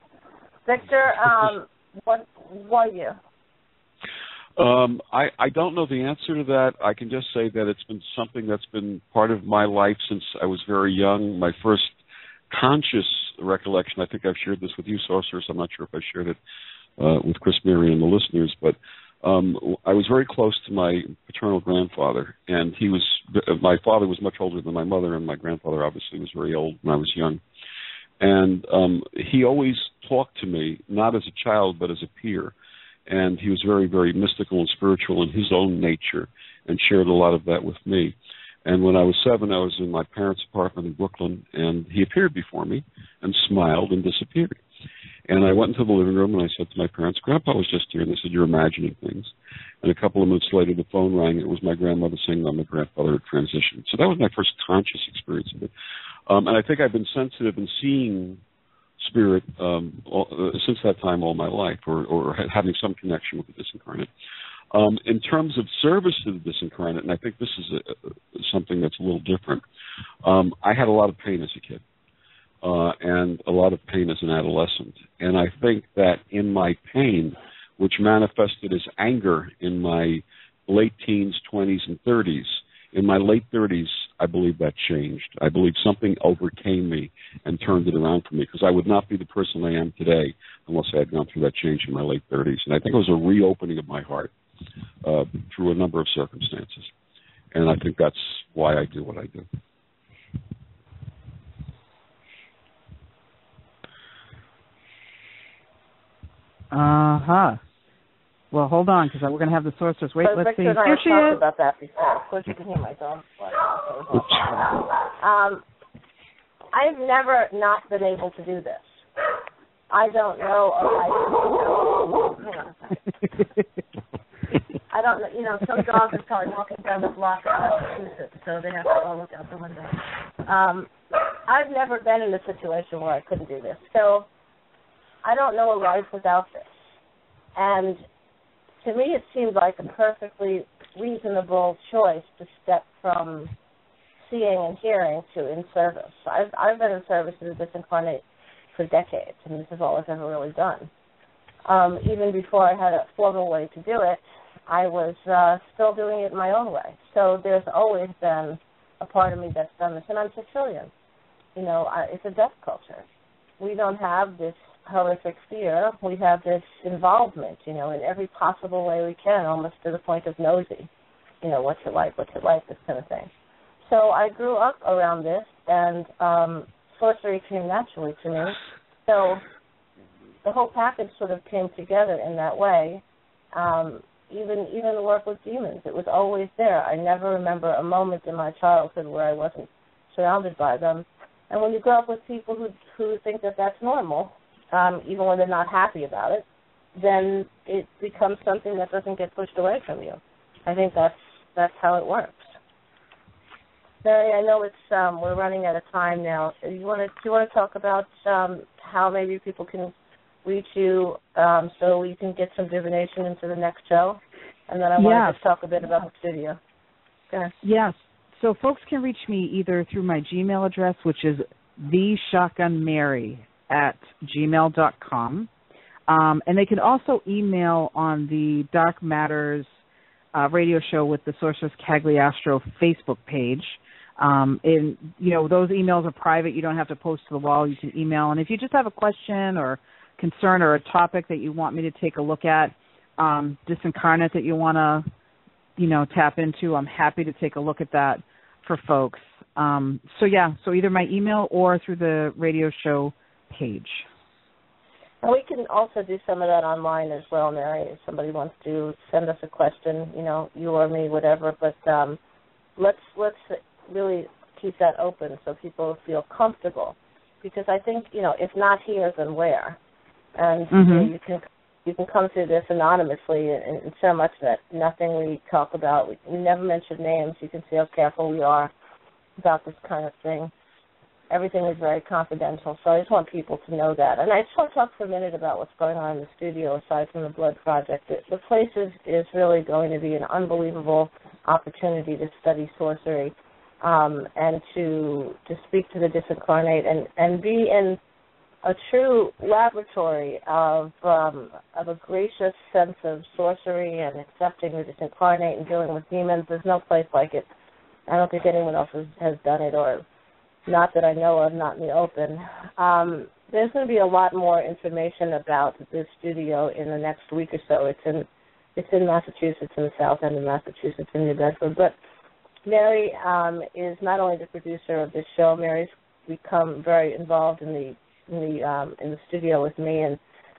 Victor, why you? I don't know the answer to that. I can just say that it's been something that's been part of my life since I was very young. My first conscious recollection, I think I've shared this with you, Sorceress. I'm not sure if I shared it with Chris, Mary, and the listeners, but I was very close to my paternal grandfather, and my father was much older than my mother, and my grandfather obviously was very old when I was young. And he always talked to me, not as a child, but as a peer. And he was very, very mystical and spiritual in his own nature and shared a lot of that with me. And when I was 7, I was in my parents' apartment in Brooklyn, and he appeared before me and smiled and disappeared. And I went into the living room, and I said to my parents, Grandpa was just here. And they said, you're imagining things. And a couple of minutes later, the phone rang. It was my grandmother saying that my grandfather had transitioned. So that was my first conscious experience of it. And I think I've been sensitive in seeing spirit since that time all my life, or having some connection with the disincarnate. In terms of service to the disincarnate, and I think this is something that's a little different, I had a lot of pain as a kid and a lot of pain as an adolescent. And I think that in my pain, which manifested as anger in my late teens, 20s, and 30s, in my late 30s, I believe that changed. I believe something overcame me and turned it around for me, because I would not be the person I am today unless I had gone through that change in my late 30s. And I think it was a reopening of my heart through a number of circumstances. And I think that's why I do what I do. Uh-huh. Well, hold on, because we're going to have the sorceress. Wait, but let's see. Richard and I Here she talked is. about that before. Of course, you can hear my dog. I've never not been able to do this. I don't know if I don't know, some dogs are probably walking down the block in Massachusetts, so they have to all look out the window. I've never been in a situation where I couldn't do this. So I don't know a life without this. And to me, it seemed like a perfectly reasonable choice to step from seeing and hearing to in service. I've been in service to the disincarnate for decades, and this is all I've ever really done. Even before I had a formal way to do it, I was still doing it my own way. So there's always been a part of me that's done this, and I'm Sicilian. It's a death culture. We don't have this horrific fear. We have this involvement, in every possible way we can, almost to the point of nosy. What's it like, this kind of thing. So I grew up around this, and sorcery came naturally to me. So the whole package sort of came together in that way. Even the work with demons, it was always there. I never remember a moment in my childhood where I wasn't surrounded by them. And when you grow up with people who think that that's normal, even when they're not happy about it, then it becomes something that doesn't get pushed away from you. I think that's how it works. Mary, I know it's we're running out of time now. Do you want to talk about how maybe people can reach you so you can get some divination into the next show? And then I want to talk a bit about the studio. Go ahead. Yes. So folks can reach me either through my Gmail address, which is theshotgunmary@gmail.com. And they can also email on the Dark Matters radio show with the Sorceress Cagliastro Facebook page. And, those emails are private. You don't have to post to the wall. You can email. And if you just have a question or concern or a topic that you want me to take a look at, Disincarnate that you want to, tap into, I'm happy to take a look at that for folks. So either my email or through the radio show page. And we can also do some of that online as well, Mary. If somebody wants to send us a question, you or me, whatever. But let's really keep that open so people feel comfortable. Because I think, if not here, then where? And you can come through this anonymously, and so much that nothing we talk about, we never mention names. You can see how careful we are about this kind of thing. Everything is very confidential, so I just want people to know that. And I just want to talk for a minute about what's going on in the studio aside from the Blood Project. The place is really going to be an unbelievable opportunity to study sorcery and to speak to the disincarnate and be in a true laboratory of a gracious sense of sorcery and accepting the disincarnate and dealing with demons. There's no place like it. I don't think anyone else has done it, or not that I know of, not in the open. There's going to be a lot more information about this studio in the next week or so. It's in Massachusetts, in the south end of Massachusetts, in New Bedford. But Mary is not only the producer of this show. Mary's become very involved in the studio with me, and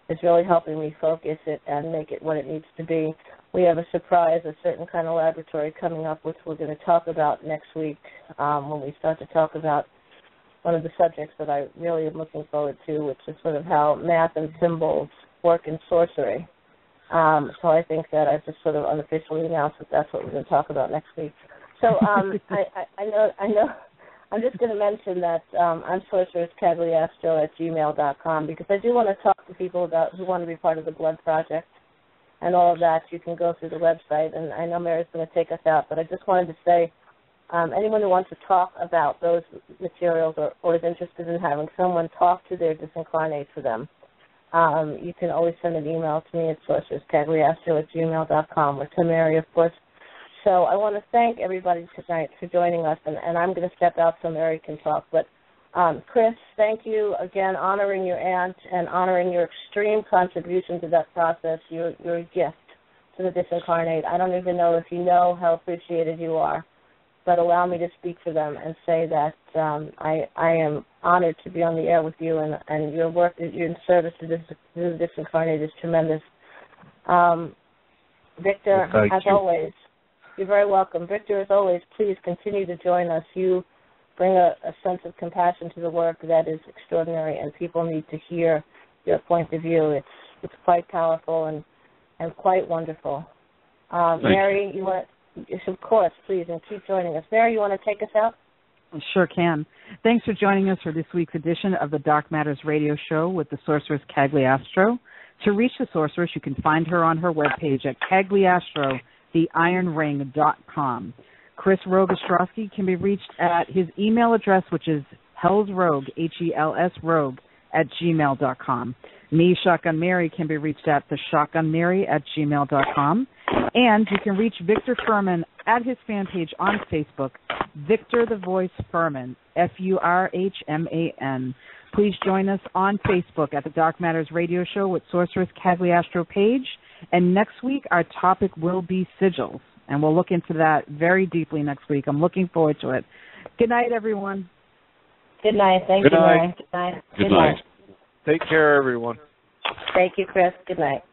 is really helping me focus it and make it what it needs to be. We have a surprise, a certain kind of laboratory coming up, which we're going to talk about next week when we start to talk about one of the subjects that I really am looking forward to, which is sort of how math and symbols work in sorcery. So I think that I've just sort of unofficially announced that that's what we're going to talk about next week. So I know. I'm just going to mention that I'm Sorceress Cagliastro at gmail.com, because I do want to talk to people who want to be part of the Blood Project. and all of that, you can go through the website. And I know Mary's going to take us out, but I just wanted to say, anyone who wants to talk about those materials or is interested in having someone talk to their disincarnate for them, you can always send an email to me at sorceresscagliastro@gmail.com, or to Mary, of course. So I want to thank everybody tonight for joining us, and I'm going to step out so Mary can talk. But Chris, thank you again, honoring your aunt and honoring your extreme contribution to that process. You're a gift to the disincarnate. I don't even know if you know how appreciated you are, but allow me to speak for them and say that I am honored to be on the air with you, and your work, your service to the disincarnate is tremendous. Victor, well, as always, you're very welcome. Victor, as always, please continue to join us. You bring a sense of compassion to the work that is extraordinary, and people need to hear your point of view. It's quite powerful and quite wonderful. Mary, you want? Yes, of course, please, and keep joining us. Mary, you want to take us out? Sure can. Thanks for joining us for this week's edition of the Dark Matters Radio Show with the Sorceress Cagliastro. To reach the Sorceress, you can find her on her webpage at CagliastroTheIronRing.com. Chris Rogostrowski can be reached at his email address, which is hellsrogue, H-E-L-S, rogue, @gmail.com. Me, Shotgun Mary, can be reached at theshotgunmary@gmail.com. And you can reach Victor Furman at his fan page on Facebook, Victor the Voice Furman, Furhman. Please join us on Facebook at the Dark Matters Radio Show with Sorceress Cagliastro page. And next week, our topic will be sigils. And we'll look into that very deeply next week. I'm looking forward to it. Good night, everyone. Good night. Thank you, Mary. Good night. Good night. Take care, everyone. Thank you, Chris. Good night.